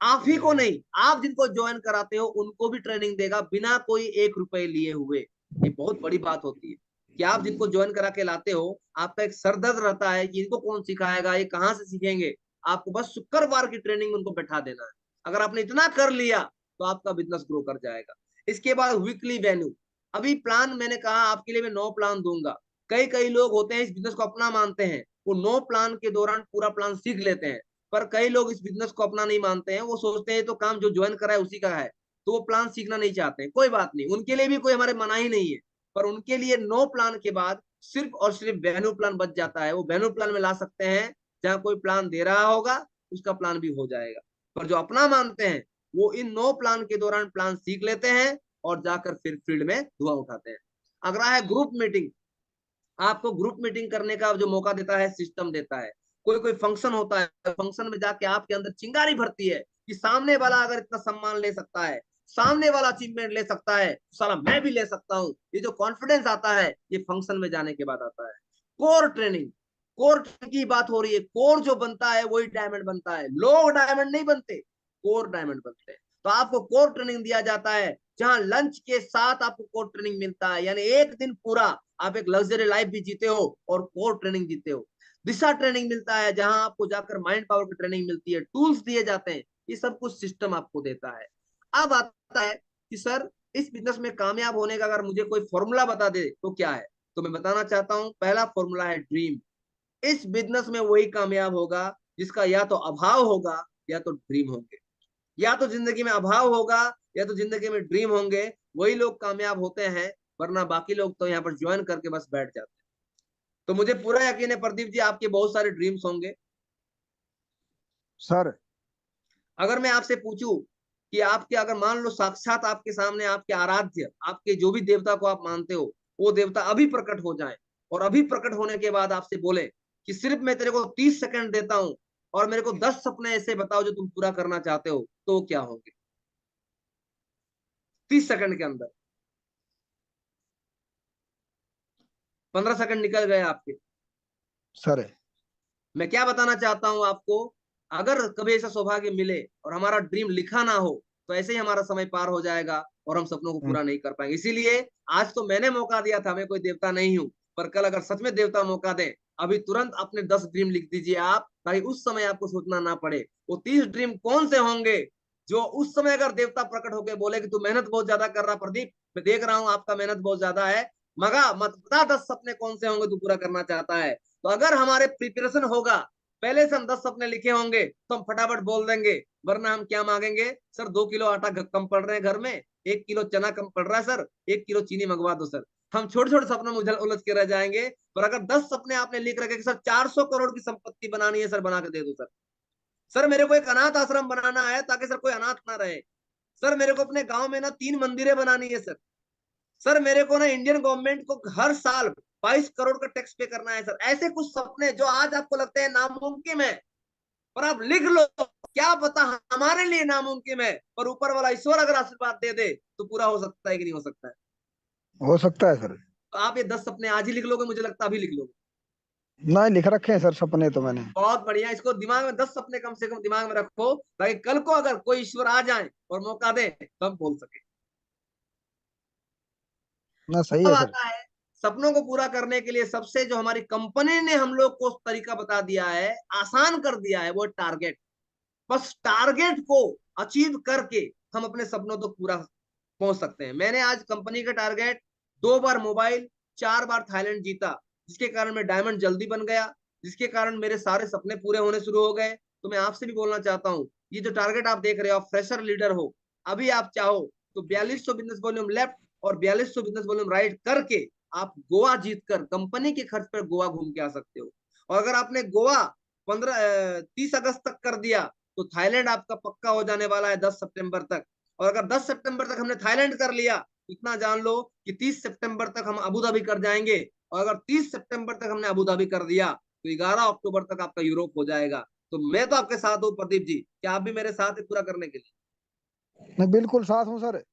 आप ही को नहीं, आप जिनको ज्वाइन कराते हो उनको भी ट्रेनिंग देगा, बिना कोई 1 रुपए लिए हुए। ये बहुत बड़ी बात होती है कि आप जिनको ज्वाइन करा के लाते हो, आपका एक सरदर्द रहता है कि इनको कौन सिखाएगा, ये कहाँ से सीखेंगे। आपको बस शुक्रवार की ट्रेनिंग में उनको बैठा देना है। अगर आपने इतना कर लिया तो आपका बिजनेस ग्रो कर जाएगा। इसके बाद वीकली वेन्यू। अभी प्लान मैंने कहा आपके लिए मैं 9 प्लान दूंगा। कई कई लोग होते हैं इस बिजनेस को अपना मानते हैं, वो 9 प्लान के दौरान पूरा प्लान सीख लेते हैं। पर कई लोग इस बिजनेस को अपना नहीं मानते हैं, वो सोचते हैं तो काम जो ज्वाइन करा है उसी का है, तो वो प्लान सीखना नहीं चाहते हैं। कोई बात नहीं, उनके लिए भी कोई हमारे मनाही नहीं है। पर उनके लिए 9 प्लान के बाद सिर्फ और सिर्फ वेन्यू प्लान बच जाता है, वो वेन्यू प्लान में ला सकते हैं। जहां कोई प्लान दे रहा होगा उसका प्लान भी हो जाएगा। पर जो अपना मानते हैं, वो इन 9 प्लान के दौरान प्लान सीख लेते हैं और जाकर फिर फील्ड में धुआं उठाते हैं। अगला है ग्रुप मीटिंग। आपको ग्रुप मीटिंग करने का जो मौका देता है सिस्टम देता है। कोई कोई फंक्शन होता है, फंक्शन में जाके आपके अंदर चिंगारी भरती है कि सामने वाला अगर इतना सम्मान ले सकता है, सामने वाला अचीवमेंट ले सकता है, तो साला मैं भी ले सकता हूँ। ये जो कॉन्फिडेंस आता है, ये फंक्शन में जाने के बाद आता है। कोर ट्रेनिंग, कोर की बात हो रही है। कोर जो बनता है वही डायमंड बनता है, लोग डायमंड नहीं बनते, कोर डायमंड बनते हैं। तो आपको कोर ट्रेनिंग दिया जाता है, जहां लंच के साथ आपको कोर ट्रेनिंग मिलता है, यानी एक दिन पूरा आप एक लग्जरी लाइफ भी जीते हो और कोर ट्रेनिंग जीते हो। दिशा ट्रेनिंग मिलता है, जहां आपको जाकर माइंड पावर की ट्रेनिंग मिलती है, टूल्स दिए जाते हैं। ये सब कुछ सिस्टम आपको देता है। अब आता है कि सर इस बिजनेस में कामयाब होने का अगर मुझे कोई फॉर्मूला बता दे तो क्या है? तो मैं बताना चाहता हूं, पहला फॉर्मूला है ड्रीम। इस बिजनेस में वही कामयाब होगा जिसका या तो अभाव होगा या तो ड्रीम होंगे। या तो जिंदगी में अभाव होगा या तो जिंदगी में ड्रीम होंगे। वही लोग कामयाब होते हैं वरना बाकी लोग तो यहाँ पर ज्वाइन करके बस बैठ जाते हैं। तो मुझे पूरा यकीन है प्रदीप जी आपके बहुत सारे ड्रीम्स होंगे। सर। अगर मैं आपसे पूछूं कि आपके, अगर मान लो साक्षात आपके सामने आपके आराध्य, आपके जो भी देवता को आप मानते हो, वो देवता अभी प्रकट हो जाए और अभी प्रकट होने के बाद आपसे बोले कि सिर्फ मैं तेरे को 30 सेकंड देता हूं और मेरे को 10 सपने ऐसे बताओ जो तुम पूरा करना चाहते हो, तो क्या होंगे 30 सेकंड के अंदर? 15 सेकंड निकल गए आपके। सर। मैं क्या बताना चाहता हूं आपको, अगर कभी ऐसा सौभाग्य मिले और हमारा ड्रीम लिखा ना हो तो ऐसे ही हमारा समय पार हो जाएगा और हम सपनों को हम्म। पूरा नहीं कर पाएंगे। इसीलिए आज तो मैंने मौका दिया था, मैं कोई देवता नहीं हूं, पर कल अगर सच में देवता मौका दे, अभी तुरंत अपने 10 ड्रीम लिख दीजिए आप, ताकि उस समय आपको सोचना ना पड़े। वो 30 ड्रीम कौन से होंगे जो उस समय अगर देवता प्रकट होकर बोले कि तू मेहनत बहुत ज्यादा कर रहा प्रदीप, मैं देख रहा हूं आपका मेहनत बहुत ज्यादा है, मगा मत बता 10 सपने कौन से होंगे तू पूरा करना चाहता है। तो अगर हमारे प्रिपरेशन होगा, पहले से हम 10 सपने लिखे होंगे तो हम फटाफट बोल देंगे। वरना हम क्या मांगेंगे, सर 2 किलो आटा कम पड़ रहे हैं घर में, 1 किलो चना कम पड़ रहा है सर, 1 किलो चीनी मंगवा दो सर। हम छोटे छोटे सपनों में उलझ के रह जाएंगे। पर अगर 10 सपने आपने लिख रखे कि सर 400 करोड़ की संपत्ति बनानी है सर, बना के दे दो सर। सर मेरे को एक अनाथ आश्रम बनाना है ताकि सर कोई अनाथ ना रहे। सर मेरे को अपने गांव में ना 3 मंदिरें बनानी है सर। सर मेरे को ना इंडियन गवर्नमेंट को हर साल 22 करोड़ का टैक्स पे करना है सर। ऐसे कुछ सपने जो आज आपको लगते हैं नामुमकिन है, पर आप लिख लो, क्या पता हमारे लिए नामुमकिन है, पर ऊपर वाला ईश्वर अगर आशीर्वाद दे दे तो पूरा हो सकता है कि नहीं हो सकता है। हो सकता है सर। तो आप ये 10 सपने आज ही लिख लोगे, मुझे लगता है अभी लिख लोगे। नहीं, लिख रखे हैं सर सपने तो मैंने। बहुत बढ़िया, इसको दिमाग में 10 सपने कम से कम दिमाग में रखो, ताकि कल को अगर कोई ईश्वर आ जाए और मौका दे तो हम बोल सके। ना सही अब है सर। आता है सपनों को पूरा करने के लिए सबसे जो हमारी कंपनी ने हम लोग को तरीका बता दिया है, आसान कर दिया है, वो टारगेट। बस टारगेट को अचीव करके हम अपने सपनों तक पूरा पहुंच सकते हैं। मैंने आज कंपनी का टारगेट, 2 बार मोबाइल, 4 बार थाईलैंड जीता, जिसके कारण मैं डायमंड जल्दी बन गया, जिसके कारण मेरे सारे सपने पूरे होने शुरू हो गए। तो मैं आपसे भी बोलना चाहता हूँ, ये जो टारगेट आप देख रहे हो, आप फ्रेशर लीडर हो, अभी आप चाहो तो 4200 बिजनेस वॉल्यूम लेफ्ट और 4200 बिजनेस वॉल्यूम राइट करके आप गोवा जीतकर कंपनी के खर्च पर गोवा घूम के आ सकते हो। और अगर आपने गोवा 30 अगस्त तक कर दिया तो थाईलैंड आपका पक्का हो जाने वाला है 10 सितंबर तक। और अगर 10 सितंबर तक हमने थाईलैंड कर लिया, इतना जान लो कि 30 सितंबर तक हम अबू धाबी कर जाएंगे। और अगर 30 सितंबर तक हमने अबू धाबी कर दिया तो 11 अक्टूबर तक आपका यूरोप हो जाएगा। तो मैं तो आपके साथ हूँ प्रदीप जी, क्या आप भी मेरे साथ हैं पूरा करने के लिए? मैं बिल्कुल साथ हूँ सर।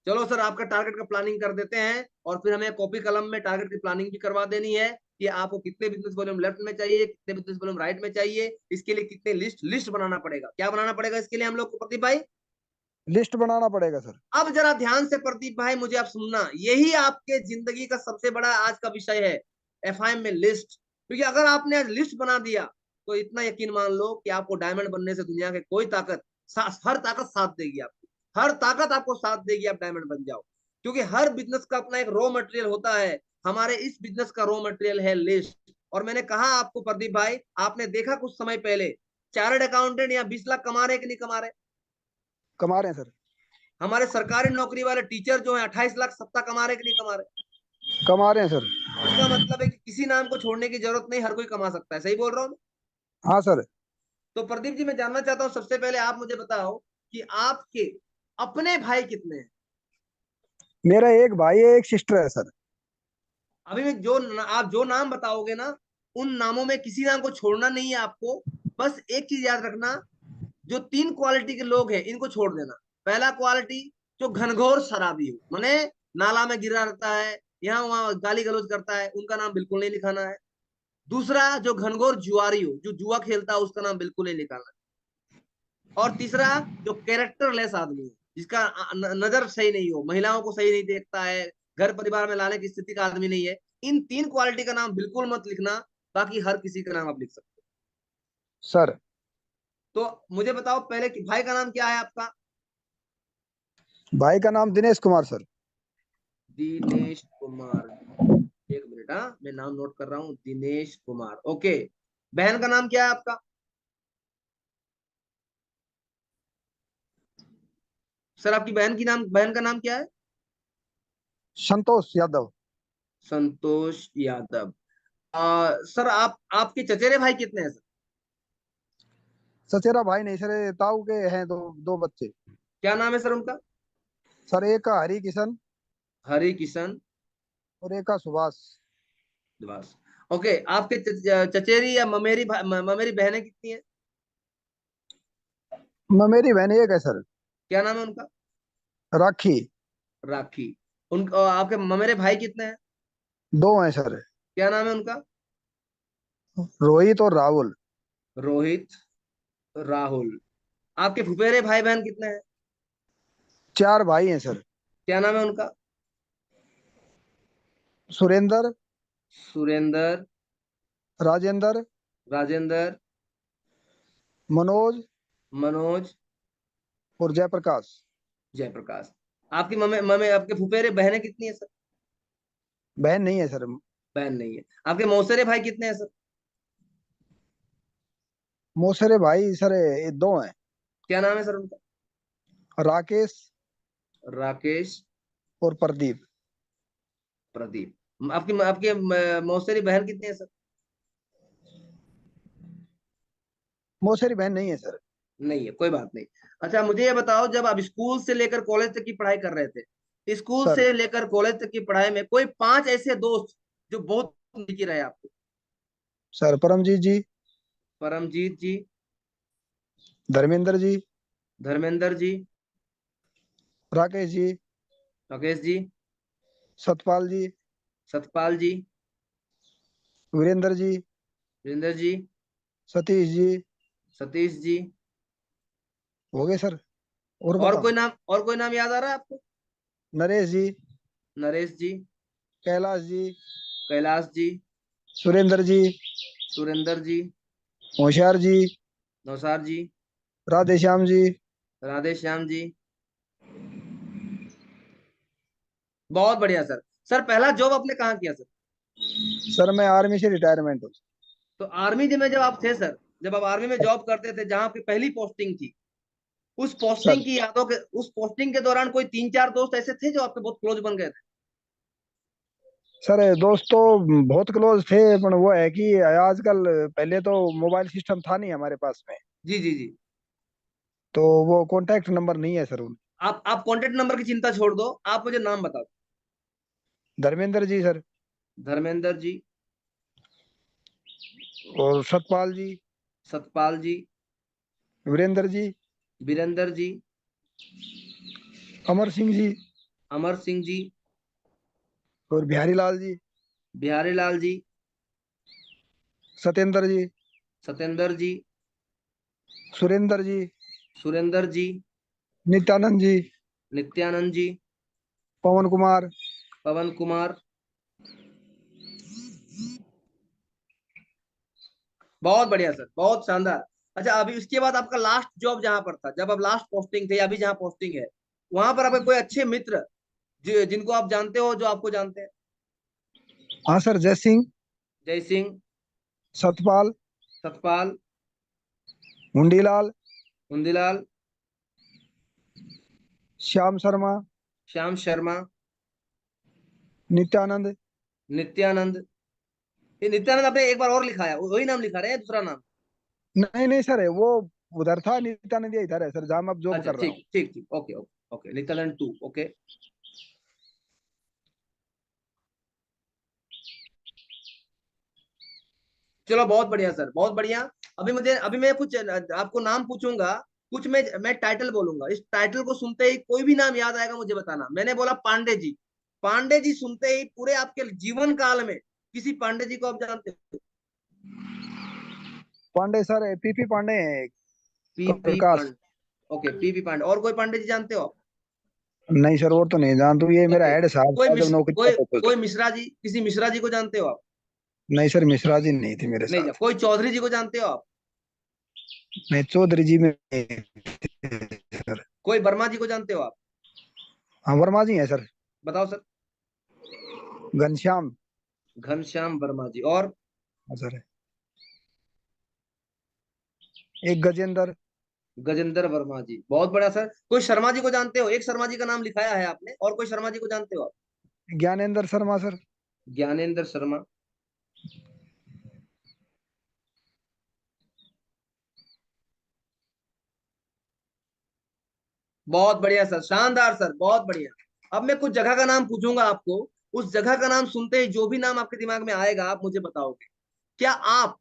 चलो सर, आपका टारगेट का प्लानिंग कर देते हैं और फिर हमें कॉपी कलम में टारगेट की प्लानिंग भी करवा देनी है कि आपको कितने बिजनेस वॉल्यूम लेफ्ट में चाहिए, कितने बिजनेस वॉल्यूम राइट में चाहिए, इसके लिए कितने लिस्ट बनाना पड़ेगा, क्या बनाना पड़ेगा इसके लिए हम लोग को प्रदीप भाई? लिस्ट बनाना पड़ेगा सर। अब जरा ध्यान से प्रदीप भाई मुझे आप सुनना, यही आपके जिंदगी का सबसे बड़ा आज का विषय है, एफआईएम में लिस्ट। क्योंकि अगर आपने आज लिस्ट बना दिया तो इतना यकीन मान लो कि आपको डायमंड बनने से दुनिया के कोई ताकत, हर ताकत साथ देगी आपकी, हर ताकत आपको साथ देगी, आप डायमंड बन जाओ। क्योंकि हर बिजनेस का अपना एक रॉ मटेरियल होता है, हमारे इस बिजनेस का रॉ मटेरियल है लिस्ट। और मैंने कहा आपको प्रदीप भाई, आपने देखा कुछ समय पहले चार्टर्ड अकाउंटेंट यहाँ 20 लाख कमा रहे कि नहीं कमा रहे? कमा रहे हैं सर। हमारे सरकारी नौकरी वाले टीचर जो है 28 लाख सप्ताह कमा रहे कि नहीं कमा रहे? कमा रहे हैं सर। इसका मतलब है कि किसी नाम को छोड़ने की जरूरत नहीं, हर कोई कमा सकता है। सही बोल रहा हूँ मैं? हाँ सर। तो प्रदीप जी मैं जानना चाहता हूँ, सबसे पहले आप मुझे बताओ कि आपके अपने भाई कितने हैं? मेरा एक भाई है, एक सिस्टर है सर। अभी मैं आप जो नाम बताओगे ना, उन नामों में किसी नाम को छोड़ना नहीं है आपको। बस एक चीज याद रखना, जो 3 क्वालिटी के लोग हैं इनको छोड़ देना। पहला क्वालिटी, जो घनघोर शराबी हो, माने नाला में गिरा रहता है, यहाँ वहां गाली गलौज करता है, उनका नाम बिल्कुल नहीं लिखाना है। दूसरा, जो घनघोर जुआरी हो, जो जुआ खेलता है, उसका नाम बिल्कुल नहीं लिखाना है। और तीसरा, जो कैरेक्टर लेस आदमी है, जिसका नजर सही नहीं हो, महिलाओं को सही नहीं देखता है, घर परिवार में लाने की स्थिति का आदमी नहीं है, इन 3 क्वालिटी का नाम बिल्कुल मत लिखना। बाकी हर किसी का नाम आप लिख सकते सर। हो। तो मुझे बताओ पहले कि भाई का नाम क्या है आपका? भाई का नाम दिनेश कुमार सर। दिनेश कुमार। एक मिनट, हाँ मैं नाम नोट कर रहा हूँ, दिनेश कुमार, ओके। बहन का नाम क्या है आपका? सर आपकी बहन का नाम क्या है? संतोष यादव। संतोष यादव। सर आपके चचेरे भाई कितने हैं सर? सचेरा भाई नहीं सर, ये ताऊ के हैं दो, दो बच्चे। क्या नाम है सर उनका? सर एक का हरि किशन हरि किशन और एक का सुभाष। दिवास। ओके, आपके चचेरी या ममेरी बहनें कितनी है? मेरी बहन एक है सर, क्या नाम है उनका? राखी। राखी। उन आपके ममेरे भाई कितने हैं? दो हैं सर, क्या नाम है उनका? रोहित और राहुल। रोहित, राहुल। आपके फुफेरे भाई बहन कितने हैं? चार भाई हैं सर, क्या नाम है उनका? सुरेंद्र, सुरेंद्र, राजेंद्र, राजेंद्र, मनोज मनोज, और जयप्रकाश। जयप्रकाश। आपकी ममे ममे आपके फुफेरे बहनें कितनी है सर? बहन नहीं है सर। बहन नहीं है। आपके मौसेरे भाई कितने हैं सर? मौसेरे भाई सर ये दो हैं, क्या नाम है सर उनका? राकेश राकेश, और प्रदीप। प्रदीप। आपकी आपके मौसेरी बहन कितनी है सर? मौसेरी बहन नहीं है सर। नहीं है, कोई बात नहीं। अच्छा, मुझे ये बताओ, जब आप स्कूल से लेकर कॉलेज तक की पढ़ाई कर रहे थे, स्कूल सर से लेकर कॉलेज तक की पढ़ाई में कोई पांच ऐसे दोस्त जो बहुत निकी रहे आपको? सर परमजीत जी, परमजीत जी, धर्मेंद्र जी, धर्मेंद्र जी, राकेश जी, राकेश जी, सतपाल जी, सतपाल जी, वीरेंद्र जी, वीरेंद्र जी, सतीश जी। सतीश जी। हो गए सर, और बताओ। और कोई नाम याद आ रहा है आपको? नरेश जी, नरेश जी, कैलाश जी, कैलाश जी, सुरेंद्र जी, सुरेंद्र जी, होशियार जी, नौसार जी, राधेश्याम जी। राधे श्याम जी। बहुत बढ़िया सर। सर पहला जॉब आपने कहाँ किया सर? सर मैं आर्मी से रिटायरमेंट हूँ। तो आर्मी में जब आप थे सर, जब आप आर्मी में जॉब करते थे, जहां आपकी पहली पोस्टिंग थी, उस सर पोस्टिंग की यादों के उस पोस्टिंग के दौरान कोई तीन चार दोस्त ऐसे थे जो आपके बहुत क्लोज बन गए थे? सर दोस्त तो बहुत क्लोज थे, पर वो है कि आजकल, पहले तो मोबाइल सिस्टम था नहीं हमारे पास में, जी जी जी। तो वो कांटेक्ट नंबर नहीं है सर उन। आप कॉन्टेक्ट नंबर की चिंता छोड़ दो, आप मुझे नाम बताओ। धर्मेंद्र जी सर, धर्मेंद्र जी, और सतपाल जी, सतपाल जी, वीरेंद्र जी, वीरेंद्र जी, अमर सिंह जी, अमर सिंह जी, और बिहारी लाल जी, बिहारी लाल जी, सत्येंद्र जी, सत्येंद्र जी, सुरेंद्र जी, सुरेंद्र जी, नित्यानंद जी, नित्यानंद जी, पवन कुमार। पवन कुमार। बहुत बढ़िया सर, बहुत शानदार। अच्छा, अभी उसके बाद आपका लास्ट जॉब जहां पर था, जब आप लास्ट पोस्टिंग थे, अभी जहां पोस्टिंग है, वहां पर आपके कोई अच्छे मित्र जिनको आप जानते हो, जो आपको जानते हैं? हाँ सर, जय सिंह, जय सिंह, सतपाल, सतपाल, मुंडीलाल, मुंदीलाल, श्याम शर्मा, श्याम शर्मा, नित्यानंद। नित्यानंद। ये नित्यानंद आपने एक बार और लिखा है, वही नाम लिखा रहे हैं, दूसरा नाम? नहीं नहीं सर, वो उधर था, नित्यानंद ये इधर है सर, जहाँ मैं अब जॉब अच्छा, कर रहा हूँ। ठीक ठीक ठीक, okay okay okay, Nityanand too, okay. चलो, बहुत बढ़िया सर, बहुत बढ़िया। अभी मैं कुछ आपको नाम पूछूंगा, कुछ मैं टाइटल बोलूंगा, इस टाइटल को सुनते ही कोई भी नाम याद आएगा मुझे बताना। मैंने बोला पांडे जी। पांडे जी सुनते ही पूरे आपके जीवन काल में किसी पांडे जी को आप जानते हो? पांडे सर, पीपी पांडे हैं एक, PP Prakash. Pandey. Okay, PP Pandey. और कोई पांडे जी जानते हो आप? नहीं सर, और तो नहीं जानता हूँ, ये मेरा ओके। हेड साहब था जब नौकरी करते थे तो। कोई मिश्रा जी, किसी मिश्रा जी को जानते हो आप? नहीं सर, मिश्रा जी नहीं थी मेरे नहीं जा, साथ। कोई चौधरी जी को जानते हो आप? नहीं, चौधरी जी में नहीं थे सर। कोई वर्मा जी को जानते हो आप? हाँ, वर्मा जी हैं सर। बताओ सर। घनश्याम। घनश्याम वर्मा जी। और? हाँ सर, एक गजेंद्र। गजेंद्र वर्मा जी, बहुत बड़ा सर। कोई शर्मा जी को जानते हो? एक शर्मा जी का नाम लिखाया है आपने, और कोई शर्मा जी को जानते हो आप? ज्ञानेंद्र शर्मा सर। ज्ञानेंद्र शर्मा। बहुत बढ़िया सर, शानदार सर, बहुत बढ़िया। अब मैं कुछ जगह का नाम पूछूंगा आपको, उस जगह का नाम सुनते ही जो भी नाम आपके दिमाग में आएगा आप मुझे बताओगे। क्या आप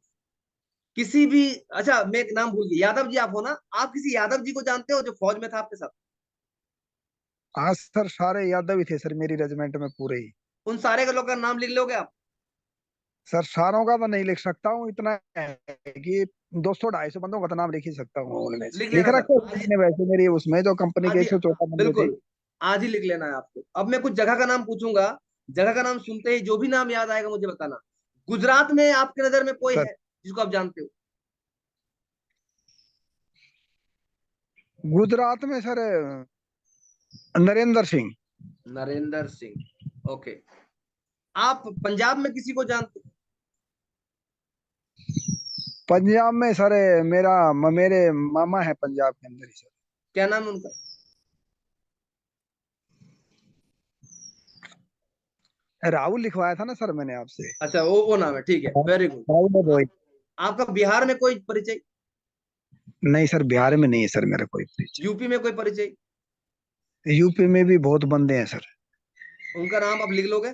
किसी भी, अच्छा मैं एक नाम भूल गया, यादव जी आप हो ना, आप किसी यादव जी को जानते हो जो फौज में था आपके साथ? हाँ सर, सारे यादव ही थे सर मेरी रेजिमेंट में पूरे ही। उन सारे के लोग का नाम लिख लोगे आप? सर सारों का तो नहीं लिख सकता हूँ, इतना है कि 200-250 बंदों का तो नाम लिख ही सकता हूँ उनमें से। लिख लिख लेना सर रखे आज ही। मैंने वैसे मेरी उसमें जो कंपनी आज के ही, 114 बंदे थे। बिल्कुल आज ही लिख लेना है आपको। अब मैं कुछ जगह का नाम पूछूंगा, जगह का नाम सुनते ही जो भी नाम याद आएगा मुझे बताना। गुजरात में आपकी नजर में कोई सर है जिसको आप जानते हो? गुजरात में सर नरेंद्र सिंह। नरेंद्र सिंह, ओके। आप पंजाब में किसी को जानते हो? पंजाब में सर मेरे मामा है पंजाब के अंदर ही सर। क्या नाम है उनका? राहुल लिखवाया था ना सर मैंने आपसे। अच्छा, वो नाम है, ठीक है, वेरी गुड। राहुल रोहित। आपका बिहार में कोई परिचय? नहीं सर, बिहार में नहीं है सर मेरा कोई परिचय। यूपी में कोई परिचय? यूपी में भी बहुत बंदे हैं सर। उनका नाम आप लिख लोगे?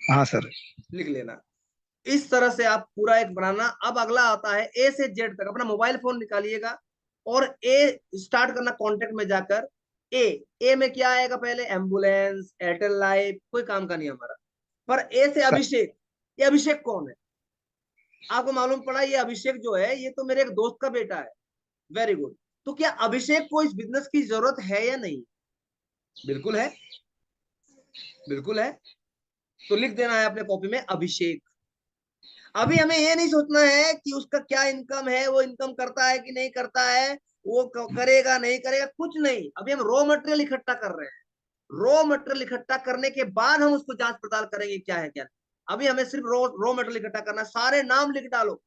हाँ सर। लिख लेना। इस तरह से आप पूरा एक बनाना। अब अगला आता है ए से जेड तक। अपना मोबाइल फोन निकालिएगा और ए स्टार्ट करना कॉन्टेक्ट में जाकर। ए, ए में क्या आएगा? पहले एम्बुलेंस, एयरटेल लाइफ, कोई काम का नहीं हमारा। पर ए से सर अभिषेक। ये अभिषेक कौन है? आपको मालूम पड़ा ये अभिषेक जो है ये तो मेरे एक दोस्त का बेटा है। Very good. तो क्या अभिषेक को इस बिजनेस की जरूरत है या नहीं? बिल्कुल है, बिल्कुल है। तो लिख देना है अपने कॉपी में अभिषेक। अभी हमें ये नहीं सोचना है कि उसका क्या इनकम है, वो इनकम करता है कि नहीं करता है, वो करेगा नहीं करेगा, कुछ नहीं। अभी हम रॉ मटेरियल इकट्ठा कर रहे हैं। रॉ मटेरियल इकट्ठा करने के बाद हम उसको जांच पड़ताल करेंगे क्या है क्या नहीं। अभी हमें सिर्फ रॉ मटेरियल इकट्ठा करना। सारे नाम लिख डालो।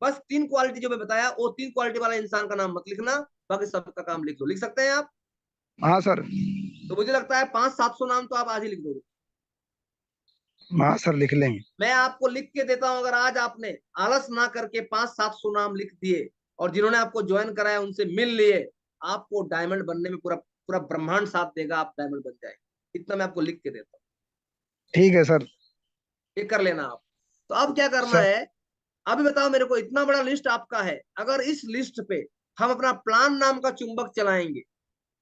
बस 3 क्वालिटी जो मैं बताया वो 3 क्वालिटी वाला इंसान का नाम मत लिखना, बाकी सबका काम लिख दो। लिख सकते हैं आप? हाँ सर। तो मुझे लगता है 500-700 नाम तो आप आज ही लिख दोगे। हाँ सर लिख लेंगे। मैं आपको लिख के देता हूं, अगर आज आपने आलस ना करके 500-700 नाम लिख दिए और जिन्होंने आपको ज्वाइन कराया उनसे मिल लिए, आपको डायमंड बनने में पूरा पूरा ब्रह्मांड साथ देगा, आप डायमंड बन जाएंगे। इतना मैं आपको लिख के देता हूँ, ठीक है सर। ये कर लेना आप। तो अब क्या करना सर है? अभी बताओ मेरे को, इतना बड़ा लिस्ट आपका है, अगर इस लिस्ट पे हम अपना प्लान नाम का चुंबक चलाएंगे,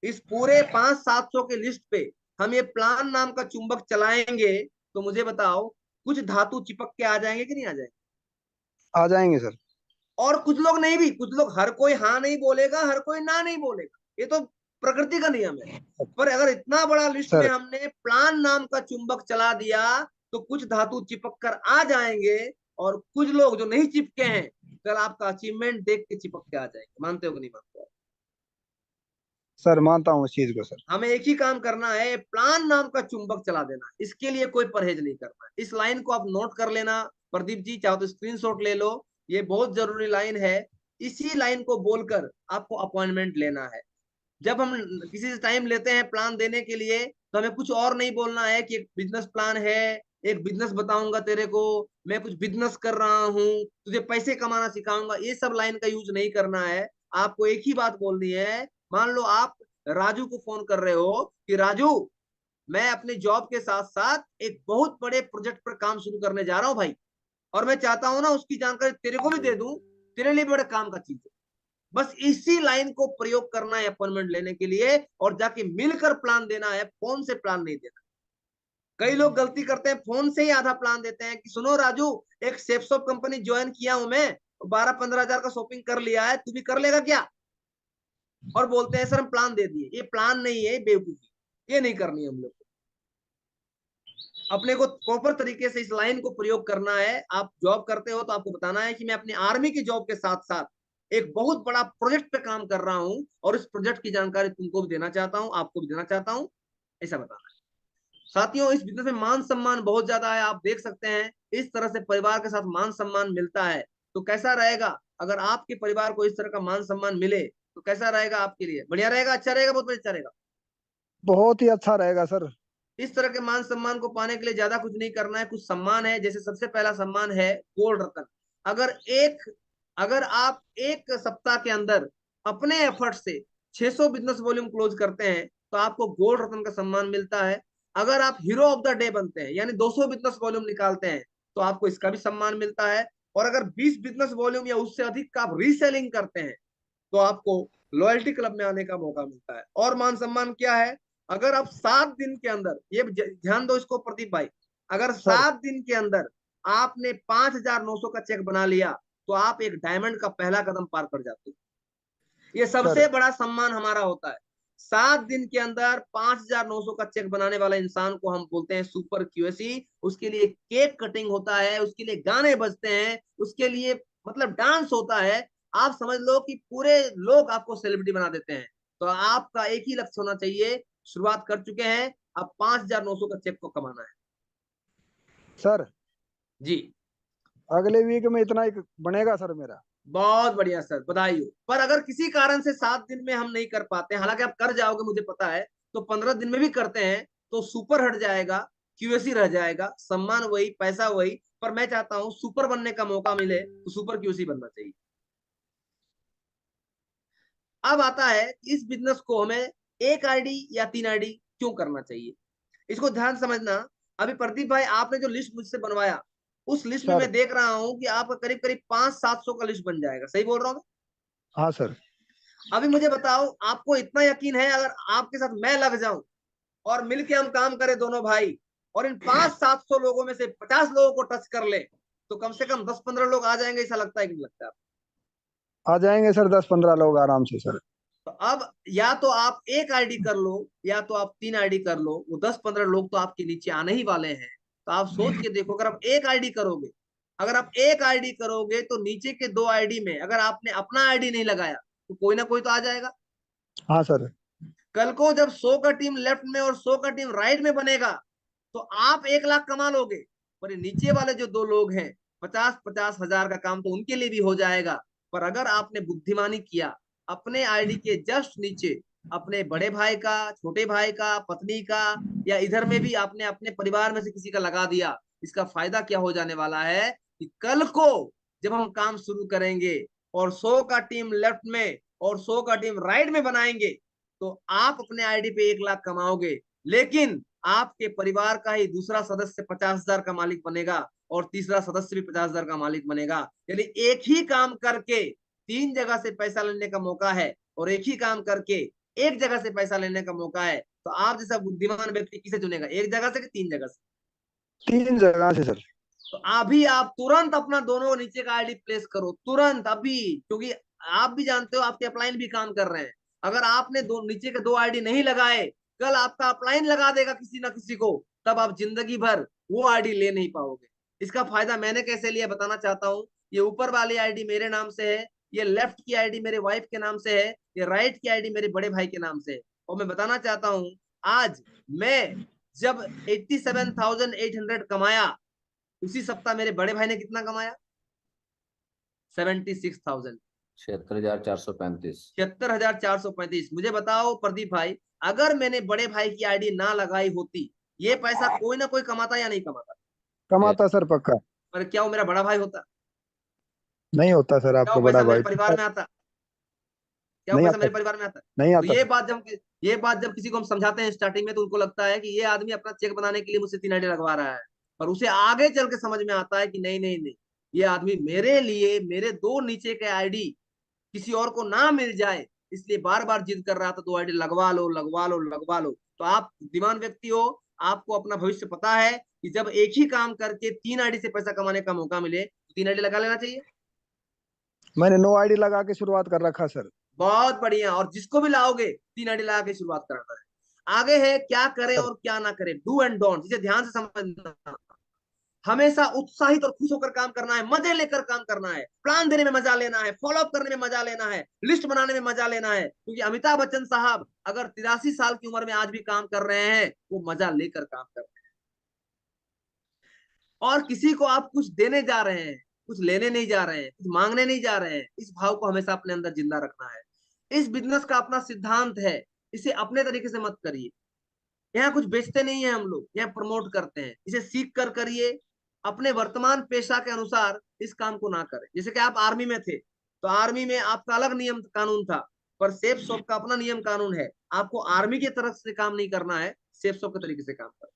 इस पूरे 500-700 के लिस्ट पे हम ये प्लान नाम का चुंबक चलाएंगे, तो मुझे बताओ कुछ धातु चिपक के आ जाएंगे कि नहीं आ जाएंगे? आ जाएंगे सर। और कुछ लोग नहीं भी, कुछ लोग, हर कोई हाँ नहीं बोलेगा, हर कोई ना नहीं बोलेगा, ये तो प्रकृति का नियम है। पर अगर इतना बड़ा लिस्ट में सर हमने प्लान नाम का चुंबक चला दिया तो कुछ धातु चिपक कर आ जाएंगे, और कुछ लोग जो नहीं चिपके हैं कल आपका अचीवमेंट देख के चिपक के आ जाएंगे। मानते हो कि नहीं मानते हो? सर मानता हूँ इस चीज को सर। हमें एक ही काम करना है, प्लान नाम का चुंबक चला देना। इसके लिए कोई परहेज नहीं करना। इस लाइन को आप नोट कर लेना। प्रदीप जी चाहो तो स्क्रीनशॉट ले लो, ये बहुत जरूरी लाइन है। इसी लाइन को बोलकर आपको अपॉइंटमेंट लेना है। जब हम किसी से टाइम लेते हैं प्लान देने के लिए, तो हमें कुछ और नहीं बोलना है कि एक बिजनेस प्लान है, एक बिजनेस बताऊंगा तेरे को, मैं कुछ बिजनेस कर रहा हूँ, तुझे पैसे कमाना सिखाऊंगा, ये सब लाइन का यूज नहीं करना है। आपको एक ही बात बोलनी है। मान लो आप राजू को फोन कर रहे हो कि राजू, मैं अपने जॉब के साथ साथ एक बहुत बड़े प्रोजेक्ट पर काम शुरू करने जा रहा हूँ भाई, और मैं चाहता हूं ना उसकी जानकारी तेरे को भी दे दूं, तेरे लिए बड़े काम का चीज है। बस इसी लाइन को प्रयोग करना है अपॉइंटमेंट लेने के लिए, और जाके मिलकर प्लान देना है, फोन से प्लान नहीं देना। कई लोग गलती करते हैं, फोन से ही आधा प्लान देते हैं कि सुनो राजू, एक सेफ शॉप कंपनी ज्वाइन किया हूं मैं, 12-15 हजार का शॉपिंग कर लिया है, तू भी कर लेगा क्या? और बोलते हैं सर हम प्लान दे दिए। ये प्लान नहीं है, बेवकूफी। ये नहीं करनी है हम लोग को। अपने को प्रॉपर तरीके से इस लाइन को प्रयोग करना है। आप जॉब करते हो तो आपको बताना है कि मैं अपनी आर्मी की जॉब के साथ साथ एक बहुत बड़ा प्रोजेक्ट पे काम कर रहा हूं, और इस प्रोजेक्ट की जानकारी तुमको भी देना चाहता हूं, आपको भी देना चाहता हूं, ऐसा बताना है। साथियों, इस बिजनेस में मान सम्मान बहुत ज्यादा है। आप देख सकते हैं इस तरह से परिवार के साथ मान सम्मान मिलता है। तो कैसा रहेगा अगर आपके परिवार को इस तरह का मान सम्मान मिले? तो कैसा रहेगा आपके लिए? बढ़िया रहेगा, अच्छा रहेगा, बहुत अच्छा रहेगा। बहुत ही अच्छा रहेगा सर। इस तरह के मान सम्मान को पाने के लिए ज्यादा कुछ नहीं करना है, कुछ सम्मान है। जैसे सबसे पहला सम्मान है गोल्ड रत्न। अगर आप एक सप्ताह के अंदर अपने एफर्ट से 600 बिजनेस वॉल्यूम क्लोज करते हैं तो आपको गोल्ड रत्न का सम्मान मिलता है। अगर आप हीरो ऑफ द डे बनते हैं यानी 200 बिजनेस वॉल्यूम निकालते हैं तो आपको इसका भी सम्मान मिलता है। और अगर 20 बिजनेस वॉल्यूम या उससे अधिक का आप रीसेलिंग करते हैं तो आपको लॉयल्टी क्लब में आने का मौका मिलता है। और मान सम्मान क्या है, अगर आप 7 दिन के अंदर, ये ध्यान दो इसको प्रदीप भाई, अगर सर 7 दिन के अंदर आपने 5,900 का चेक बना लिया तो आप एक डायमंड का पहला कदम पार कर जाते हो। ये सर सबसे बड़ा सम्मान हमारा होता है। 7 दिन के अंदर 5,900 का चेक बनाने वाला इंसान को हम बोलते हैं सुपर क्यूएसी। उसके लिए केक कटिंग होता है, उसके लिए गाने बजते हैं, उसके लिए मतलब डांस होता है। आप समझ लो कि पूरे लोग आपको सेलिब्रिटी बना देते हैं। तो आपका एक ही लक्ष्य होना चाहिए, शुरुआत कर चुके हैं, अब 5,900 का चेक को कमाना है। सर जी अगले वीक में इतना ही बनेगा सर मेरा। बहुत बढ़िया सर, बधाई हो। पर अगर किसी कारण से 7 दिन में हम नहीं कर पाते, हालांकि आप कर जाओगे मुझे पता है, तो 15 दिन में भी करते हैं तो सुपर हट जाएगा, क्यूएसी रह जाएगा, सम्मान वही, पैसा वही। पर मैं चाहता हूं सुपर बनने का मौका मिले तो सुपर क्यूएसी बनना चाहिए। अब आता है कि इस बिजनेस को हमें 1 आईडी या 3 आईडी क्यों करना चाहिए, इसको ध्यान समझना। अभी प्रदीप भाई आपने जो लिस्ट मुझसे बनवाया उस लिस्ट में सर मैं देख रहा हूं कि आपका करीब करीब 500-700 का लिस्ट बन जाएगा, सही बोल रहा हूं? हाँ सर। अभी मुझे बताओ, आपको इतना यकीन है अगर आपके साथ मैं लग जाऊं और मिलके हम काम करें दोनों भाई, और इन 500-700 लोगों में से 50 लोगों को टच कर ले, तो कम से कम 10-15 लोग आ जाएंगे, ऐसा लगता है कि नहीं लगता है? आ जाएंगे सर 10-15 लोग आराम से सर। तो अब या तो आप 1 आईडी कर लो या तो आप 3 आईडी कर लो, वो 10-15 लोग तो आपके नीचे आने ही वाले हैं। तो आप सोच के देखो, अगर आप 1 आईडी करोगे, अगर आप 1 आईडी करोगे तो नीचे के 2 आईडी में अगर आपने अपना आईडी नहीं लगाया तो कोई ना कोई तो आ जाएगा। हाँ सर। कल को जब 100 का टीम लेफ्ट में और 100 का टीम राइट में बनेगा तो आप 1 लाख कमा लोगे, पर नीचे वाले जो 2 लोग हैं 50-50 हजार का काम तो उनके लिए भी हो जाएगा। पर अगर आपने बुद्धिमानी किया, अपने आईडी के जस्ट नीचे अपने बड़े भाई का, छोटे भाई का, पत्नी का, या इधर में भी आपने अपने परिवार में से किसी का लगा दिया, इसका फायदा क्या हो जाने वाला है कि कल को जब हम काम शुरू करेंगे और 100 का टीम लेफ्ट में और 100 का टीम राइट में बनाएंगे तो आप अपने आईडी पे 1 लाख कमाओगे, लेकिन आपके परिवार का ही दूसरा सदस्य 50,000 का मालिक बनेगा और तीसरा सदस्य भी 50,000 का मालिक बनेगा। यानी एक ही काम करके 3 जगह से पैसा लेने का मौका है और एक ही काम करके 1 जगह से पैसा लेने का मौका है। तो आप जैसा बुद्धिमान व्यक्ति किसे चुनेगा, 1 जगह से कि 3 जगह से? 3 जगह से सर। तो अभी आप तुरंत अपना दोनों नीचे का आईडी प्लेस करो, तुरंत अभी, क्योंकि आप भी जानते हो आपके अपलाइन भी काम कर रहे हैं। अगर आपने नीचे के 2 आईडी नहीं लगाए, कल आपका अपलाइन लगा देगा किसी ना किसी को, तब आप जिंदगी भर वो आईडी ले नहीं पाओगे। इसका फायदा मैंने कैसे लिया बताना चाहता हूँ। ये ऊपर वाली आईडी मेरे नाम से है, ये लेफ्ट की आईडी मेरे वाइफ के नाम से है, ये राइट की आईडी मेरे बड़े भाई के नाम से है। और मैं बताना चाहता हूँ, आज मैं जब 87,800 कमाया, उसी सप्ताह मेरे बड़े भाई ने कितना कमाया, 76,000, 76,435। 76,435। मुझे बताओ प्रदीप भाई, अगर मैंने बड़े भाई की आईडी ना लगाई होती, ये पैसा कोई ना कोई कमाता या नहीं कमाता? कमाता सर पक्का। पर क्या वो मेरा बड़ा भाई होता? नहीं होता सर क्या वो आपको पैसा बड़ा मेरे भाई। परिवार में आता? क्या वो नहीं पैसा आता। मेरे परिवार में आता? नहीं तो आता सर। ये बात जब किसी को हम समझाते हैं स्टार्टिंग में तो उनको लगता है कि ये आदमी अपना चेक बनाने के लिए मुझसे 3 आईडी लगवा रहा है। पर उसे आगे चल के समझ में आता है कि नहीं नहीं नहीं, ये आदमी मेरे लिए मेरे 2 नीचे के आईडी किसी और को ना मिल जाए, इसलिए बार बार जिद कर रहा था 2 आईडी लगवा लो लगवा लो लगवा लो। तो आप बुद्धिमान व्यक्ति हो, आपको अपना भविष्य पता है कि जब एक ही काम करके 3 आईडी से पैसा कमाने का मौका मिले तो 3 आईडी लगा लेना चाहिए। मैंने 9 आईडी लगा के शुरुआत कर रखा सर। बहुत बढ़िया, और जिसको भी लाओगे 3 आईडी लगा के शुरुआत कराना है। आगे है क्या करें सर और क्या ना करें, डू एंड डोंट, इसे ध्यान से समझना। हमेशा उत्साहित और खुश होकर काम करना है, मजे लेकर काम करना है, प्लान देने में मजा लेना है, फॉलो अप करने में मजा लेना है, लिस्ट बनाने में मजा लेना है। क्योंकि अमिताभ बच्चन साहब अगर 83 साल की उम्र में आज भी काम कर रहे हैं, वो मजा लेकर काम कर रहे हैं। और किसी को आप कुछ देने जा रहे हैं, कुछ लेने नहीं जा रहे हैं, कुछ मांगने नहीं जा रहे हैं, इस भाव को हमेशा अपने अंदर जिंदा रखना है। इस बिजनेस का अपना सिद्धांत है, इसे अपने तरीके से मत करिए। यहाँ कुछ बेचते नहीं है हम लोग, यहाँ प्रमोट करते हैं। इसे सीख कर करिए, अपने वर्तमान पेशा के अनुसार इस काम को ना करें। जैसे कि आप आर्मी में थे तो आर्मी में आपका अलग नियम कानून था, पर सेफ शॉप का अपना नियम कानून है। आपको आर्मी की तरफ से काम नहीं करना है, सेफ शॉप के तरीके से काम करें।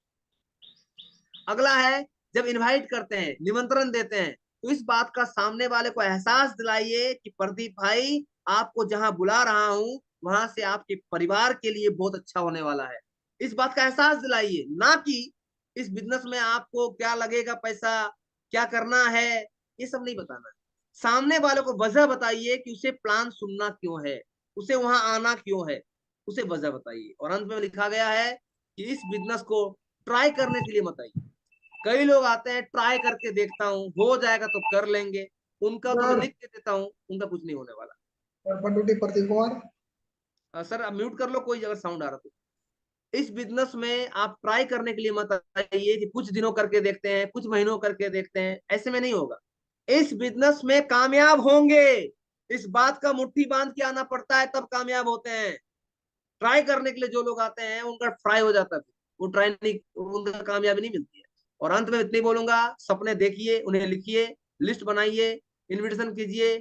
अगला है, जब इनवाइट करते हैं, निमंत्रण देते हैं, तो इस बात का सामने वाले को एहसास दिलाइए कि प्रदीप भाई आपको जहां बुला रहा हूं वहां से आपके परिवार के लिए बहुत अच्छा होने वाला है। इस बात का एहसास दिलाइए, ना कि इस बिजनेस में आपको क्या लगेगा पैसा, क्या करना है, ये सब नहीं बताना है। सामने वाले को वजह बताइए कि उसे प्लान सुनना क्यों है, उसे वहां आना क्यों है, उसे वजह बताइए। और अंत में लिखा गया है कि इस बिजनेस को ट्राई करने के लिए मत आइए। कई लोग आते हैं, ट्राई करके देखता हूँ, हो जाएगा तो कर लेंगे, उनका तो मैं लिख के देता हूँ, उनका कुछ नहीं होने वाला। प्रदीप कुमार सर आप म्यूट कर लो, कोई अगर साउंड आ रहा तो। इस बिजनेस में आप ट्राई करने के लिए मत आइए कि कुछ दिनों करके देखते हैं, कुछ महीनों करके देखते हैं, ऐसे में नहीं होगा। इस बिजनेस में कामयाब होंगे, इस बात का मुट्ठी बांध के आना पड़ता है, तब कामयाब होते हैं। ट्राई करने के लिए जो लोग आते हैं उनका फ्राई हो जाता है, वो ट्राई नहीं, उनका कामयाबी नहीं मिलती है। और अंत में इतनी बोलूंगा, सपने देखिए, उन्हें लिखिए, लिस्ट बनाइए, इन्विटेशन कीजिए,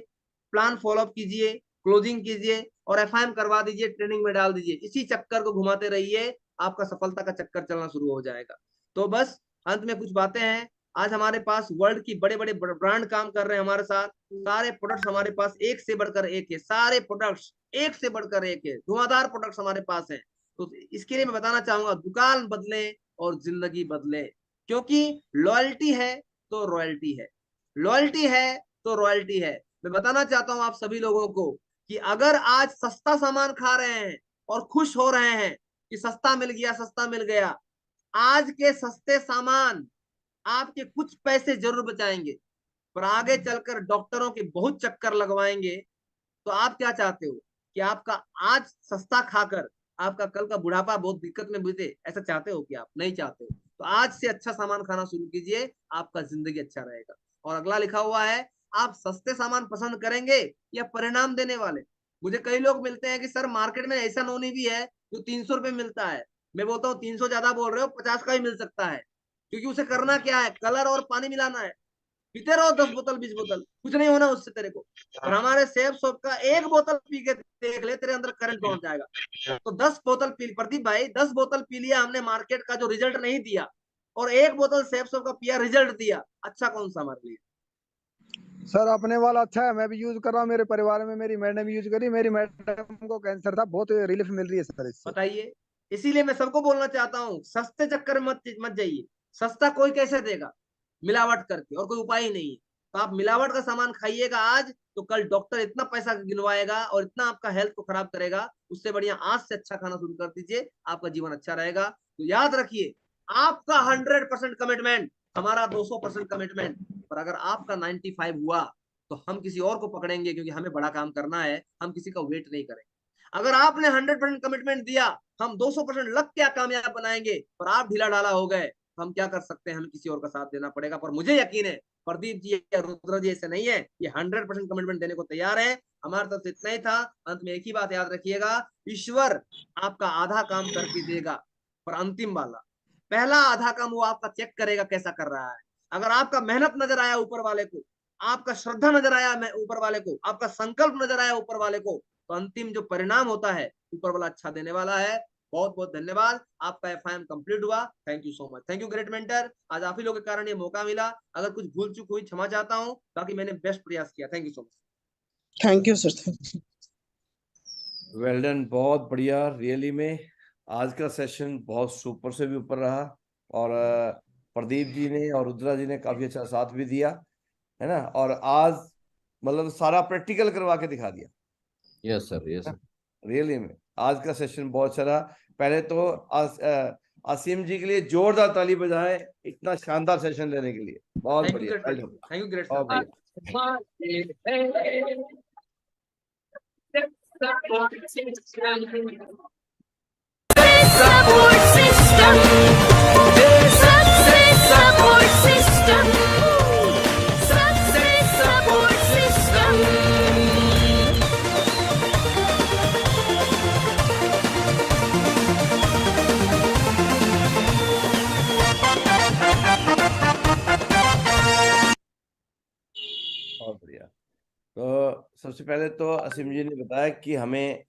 प्लान फॉलोअप कीजिए, क्लोजिंग कीजिए और एफआईएम करवा दीजिए, ट्रेनिंग में डाल दीजिए। इसी चक्कर को घुमाते रहिए, आपका सफलता का चक्कर चलना शुरू हो जाएगा। तो बस अंत में कुछ बातें हैं। आज हमारे पास वर्ल्ड की बड़े बड़े ब्रांड काम कर रहे हैं हमारे साथ, सारे प्रोडक्ट्स हमारे पास एक से बढ़कर एक है, सारे प्रोडक्ट्स एक से बढ़कर एक है, धुआंधार प्रोडक्ट्स हमारे पास हैं। तो इसके लिए मैं बताना चाहूंगा, दुकान बदले और जिंदगी बदले, क्योंकि लॉयल्टी है तो रॉयल्टी है, लॉयल्टी है तो रॉयल्टी है। मैं बताना चाहता हूं आप सभी लोगों को कि अगर आज सस्ता सामान खा रहे हैं और खुश हो रहे हैं कि सस्ता मिल गया, सस्ता मिल गया, आज के सस्ते सामान आपके कुछ पैसे जरूर बचाएंगे, पर आगे चलकर डॉक्टरों के बहुत चक्कर लगवाएंगे। तो आप क्या चाहते हो कि आपका आज सस्ता खाकर आपका कल का बुढ़ापा बहुत दिक्कत में बीते? ऐसा चाहते हो कि आप नहीं चाहते हो? तो आज से अच्छा सामान खाना शुरू कीजिए, आपका जिंदगी अच्छा रहेगा। और अगला लिखा हुआ है, आप सस्ते सामान पसंद करेंगे या परिणाम देने वाले? मुझे कई लोग मिलते हैं कि सर मार्केट में ऐसा नोनी भी है जो 300 रुपए मिलता है। मैं बोलता हूँ 300 ज्यादा बोल रहे हो, 50 का ही मिल सकता है, क्योंकि उसे करना क्या है, कलर और पानी मिलाना है। पीते रहो 10 बोतल 20 बोतल, कुछ नहीं होना उससे तेरे को। और हमारे सेफ सोप का एक बोतल पी के देख ले, तेरे अंदर करंट पहुंच जाएगा। तो 10 बोतल पी, प्रदीप भाई 10 बोतल पी लिया हमने, मार्केट का जो रिजल्ट नहीं दिया, और एक बोतल सेफ सोप का पिया, रिजल्ट दिया, अच्छा कौन सा हमारे लिए? सर अपने वाला अच्छा है, मैं भी यूज कर रहा हूँ, मेरे परिवार में मेरी मैडम भी यूज करी, मेरी मैडम को कैंसर था, बहुत रिलीफ मिल रही है सर इससे। बताइए। इसीलिए मैं सबको बोलना चाहता हूँ, सस्ते चक्कर में मत जाइए। सस्ता कोई कैसे देगा? मिलावट करके, और कोई उपाय ही नहीं है। तो आप मिलावट का सामान खाइएगा आज, तो कल डॉक्टर इतना पैसा गिनवाएगा और इतना आपका हेल्थ को खराब करेगा। उससे बढ़िया आज से अच्छा खाना शुरू कर दीजिए, आपका जीवन अच्छा रहेगा। तो याद रखिए, आपका 100% कमिटमेंट, हमारा 200% कमिटमेंट, पर अगर आपका 95 हुआ तो हम किसी और को पकड़ेंगे, क्योंकि हमें बड़ा काम करना है, हम किसी का वेट नहीं करेंगे। अगर आपने 100% कमिटमेंट दिया, हम 200% लग क्या कामयाब बनाएंगे, पर आप ढीला ढाला हो गए, हम क्या कर सकते हैं, हमें किसी और का साथ देना पड़ेगा। पर मुझे यकीन है प्रदीप जी या रुद्र जी ऐसे नहीं है, ये 100% कमिटमेंट देने को तैयार है। हमारे तरफ से इतना ही था। अंत में एक ही बात याद रखिएगा, ईश्वर आपका आधा काम करके देगा, पर अंतिम वाला पहला आधा काम वो आपका चेक करेगा कैसा कर रहा है। अगर आपका मेहनत नजर आया ऊपर वाले को, आपका श्रद्धा नजर आया ऊपर वाले को, आपका संकल्प नजर आया ऊपर वाले को, तो अंतिम जो परिणाम होता है ऊपर वाला अच्छा देने वाला है। बहुत बहुत धन्यवाद, आपका एफआईएम कंप्लीट हुआ। Thank you so much, thank you great mentor. आज आप ही लोगों के कारण ये मौका मिला, अगर कुछ भूल चूक हुई क्षमा चाहता हूँ, बाकी मैंने बेस्ट प्रयास किया। Thank you so much. Thank you sir, thank you. Well done, बहुत बढ़िया। रियली में आज का सेशन बहुत सुपर से भी ऊपर रहा, और प्रदीप जी ने और रुद्रा जी ने काफी अच्छा साथ भी दिया, है ना। और आज मतलब सारा प्रैक्टिकल करवा के दिखा दिया। Yes sir, yes sir. Really में आज का सेशन बहुत अच्छा रहा। पहले तो आसिम जी के लिए जोरदार ताली बजाएं, इतना शानदार सेशन लेने के लिए। बहुत बढ़िया, थैंक यू ग्रेट बहुत बढ़िया। Support system. Success support system. Success support system. पहले तो असीम जी ने बताया कि हमें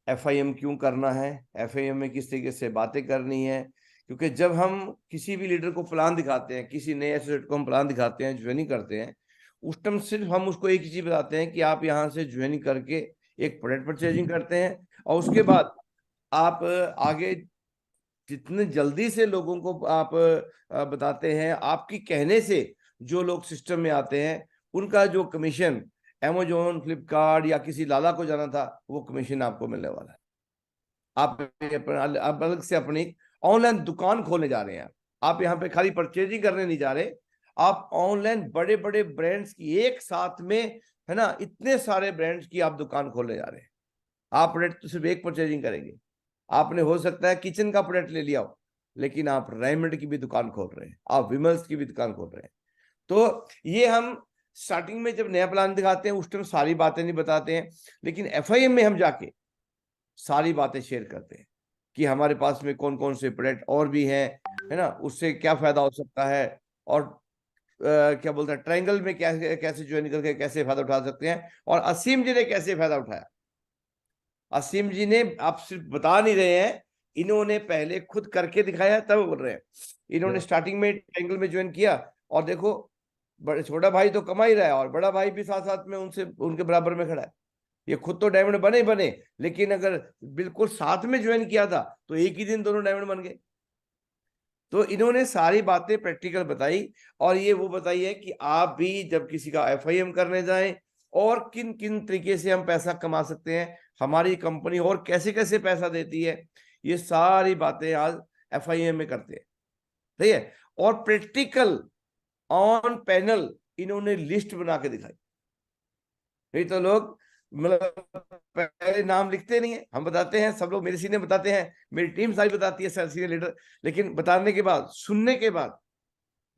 FIM क्यों करना है, FIM में किस तरीके से बातें करनी है। क्योंकि जब हम किसी भी लीडर को प्लान दिखाते हैं, किसी नए एसोसिएट को हम प्लान दिखाते हैं, ज्वाइनिंग करते हैं, उस टाइम सिर्फ हम उसको एक ही चीज बताते हैं कि आप यहाँ से ज्वाइनिंग करके एक प्रोडक्ट परचेजिंग करते हैं, और उसके बाद आप आगे जितने जल्दी से लोगों को आप बताते हैं, आपकी कहने से जो लोग सिस्टम में आते हैं उनका जो कमीशन Amazon, फ्लिपकार्ट या किसी लाला को जाना था, वो कमीशन आपको मिलने वाला है। आप अलग से अपनी ऑनलाइन दुकान खोलने जा रहे हैं। आप यहाँ पे खाली परचेजिंग करने नहीं जा रहे, आप ऑनलाइन बड़े बड़े ब्रांड्स की एक साथ में, है ना, इतने सारे ब्रांड्स की आप दुकान खोलने जा रहे हैं। आप प्रोडक्ट तो सिर्फ एक परचेजिंग करेंगे। आपने हो सकता है किचन का प्रोडक्ट ले लिया हो, लेकिन आप रेमंड की भी दुकान खोल रहे हैं, आप विमल्स की भी दुकान खोल रहे हैं। तो ये हम स्टार्टिंग में जब नया प्लान दिखाते हैं उस टाइम सारी बातें नहीं बताते हैं, लेकिन FIM में हम जाके सारी बातें शेयर करते हैं कि हमारे पास में कौन कौन से प्रोडक्ट और भी हैं, है ना, उससे क्या फायदा हो सकता है, और क्या बोलते हैं ट्रायंगल में कैसे ज्वाइन करके कैसे फायदा उठा सकते हैं। और असीम जी ने कैसे फायदा उठाया, असीम जी ने, आप सिर्फ बता नहीं रहे हैं, इन्होंने पहले खुद करके दिखाया तब बोल रहे हैं। इन्होंने स्टार्टिंग में ट्रायंगल में ज्वाइन किया, और देखो बड़े छोटा भाई तो कमा ही रहा है और बड़ा भाई भी साथ साथ में उनसे उनके बराबर में खड़ा है। ये खुद तो डायमंड बने बने, लेकिन अगर बिल्कुल साथ में ज्वाइन किया था तो एक ही दिन दोनों डायमंड बन गए। तो इन्होंने सारी बातें प्रैक्टिकल बताई, और ये वो बताई है कि आप भी जब किसी का FIM करने जाएं और किन किन तरीके से हम पैसा कमा सकते हैं, हमारी कंपनी और कैसे कैसे पैसा देती है, ये सारी बातें आज FIM में करते हैं। सही है। और प्रैक्टिकल ऑन पैनल इन्होंने लिस्ट बना के दिखाई। नहीं तो लोग मतलब पहले नाम लिखते नहीं है, हम बताते हैं, सब लोग मेरे सीनियर बताते हैं, मेरी टीम सारी बताती है, सीनियर लीडर, लेकिन बताने के बाद, सुनने के बाद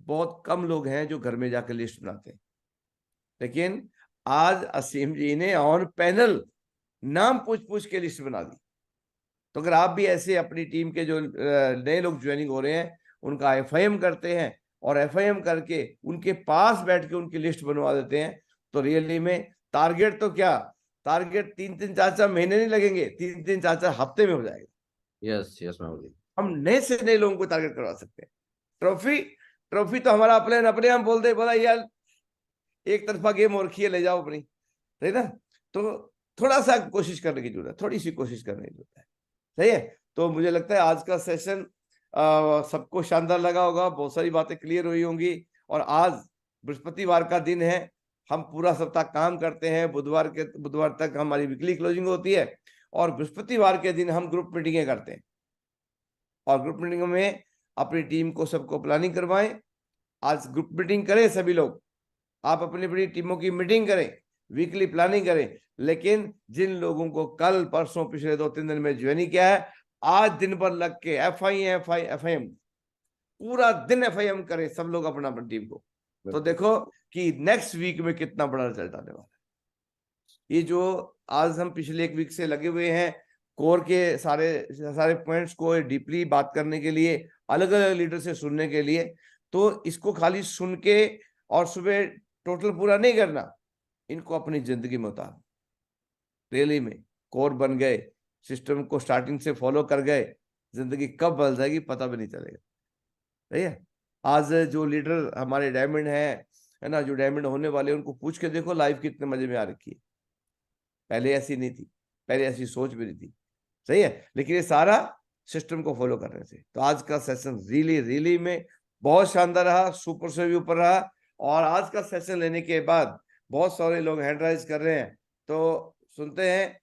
बहुत कम लोग हैं जो घर में जाकर लिस्ट बनाते हैं। लेकिन आज असीम जी ने ऑन पैनल नाम पूछ पूछ के लिस्ट बना दी। तो अगर आप भी ऐसे अपनी टीम के जो नए लोग ज्वाइनिंग हो रहे हैं उनका FIM करते हैं और FIM करके उनके पास बैठ के उनकी लिस्ट बनवा देते हैं, तो रियली में टारगेट तो क्या, टारगेट 3-3 4-4 महीने नहीं लगेंगे, 3-3 4-4 हफ्ते में हो जाएगा। यस यस मामूली। हम नए से नए लोगों को टारगेट करवा सकते हैं। ट्रॉफी तो हमारा अपने हम बोलते बोला यार एक तरफा गेम और रखी है, ले जाओ अपनी, है ना। तो थोड़ा सा कोशिश करने की जरूरत है, थोड़ी सी कोशिश करने की जरूरत है। सही है। तो मुझे लगता है आज का सेशन सबको शानदार लगा होगा, बहुत सारी बातें क्लियर हुई होंगी। और आज बृहस्पतिवार का दिन है, हम पूरा सप्ताह काम करते हैं, बुधवार तक हमारी वीकली क्लोजिंग होती है, और बृहस्पतिवार के दिन हम ग्रुप मीटिंगें करते हैं। और ग्रुप मीटिंग में अपनी टीम को सबको प्लानिंग करवाएं। आज ग्रुप मीटिंग करें सभी लोग, आप अपनी अपनी टीमों की मीटिंग करें, वीकली प्लानिंग करें। लेकिन जिन लोगों को कल परसों पिछले 2-3 दिन में ज्वाइनिंग किया है, आज दिन भर लग के FIM पूरा दिन FIM करें सब लोग अपना टीम को। तो देखो कि नेक्स्ट वीक में कितना बड़ा रिजल्ट आने वाला है। ये जो आज हम पिछले 1 वीक से लगे हुए हैं कोर के सारे पॉइंट्स को डीपली बात करने के लिए, अलग अलग लीडर से सुनने के लिए, तो इसको खाली सुन के और सुबह टोटल पूरा नहीं करना, इनको अपनी जिंदगी में उतार। रियली में कोर बन गए, सिस्टम को स्टार्टिंग से फॉलो कर गए, जिंदगी कब बदल जाएगी पता भी नहीं चलेगा। सही है। आज जो लीडर हमारे डायमंड है ना, जो डायमंड होने वाले, उनको पूछ के देखो लाइफ कितने मजे में आ रखी है। पहले ऐसी नहीं थी, पहले ऐसी सोच भी नहीं थी। सही है। लेकिन ये सारा सिस्टम को फॉलो करने से। तो आज का सेशन रियली में बहुत शानदार रहा, सुपर से भी ऊपर रहा। और आज का सेशन लेने के बाद बहुत सारे लोग हैंड राइज कर रहे हैं, तो सुनते हैं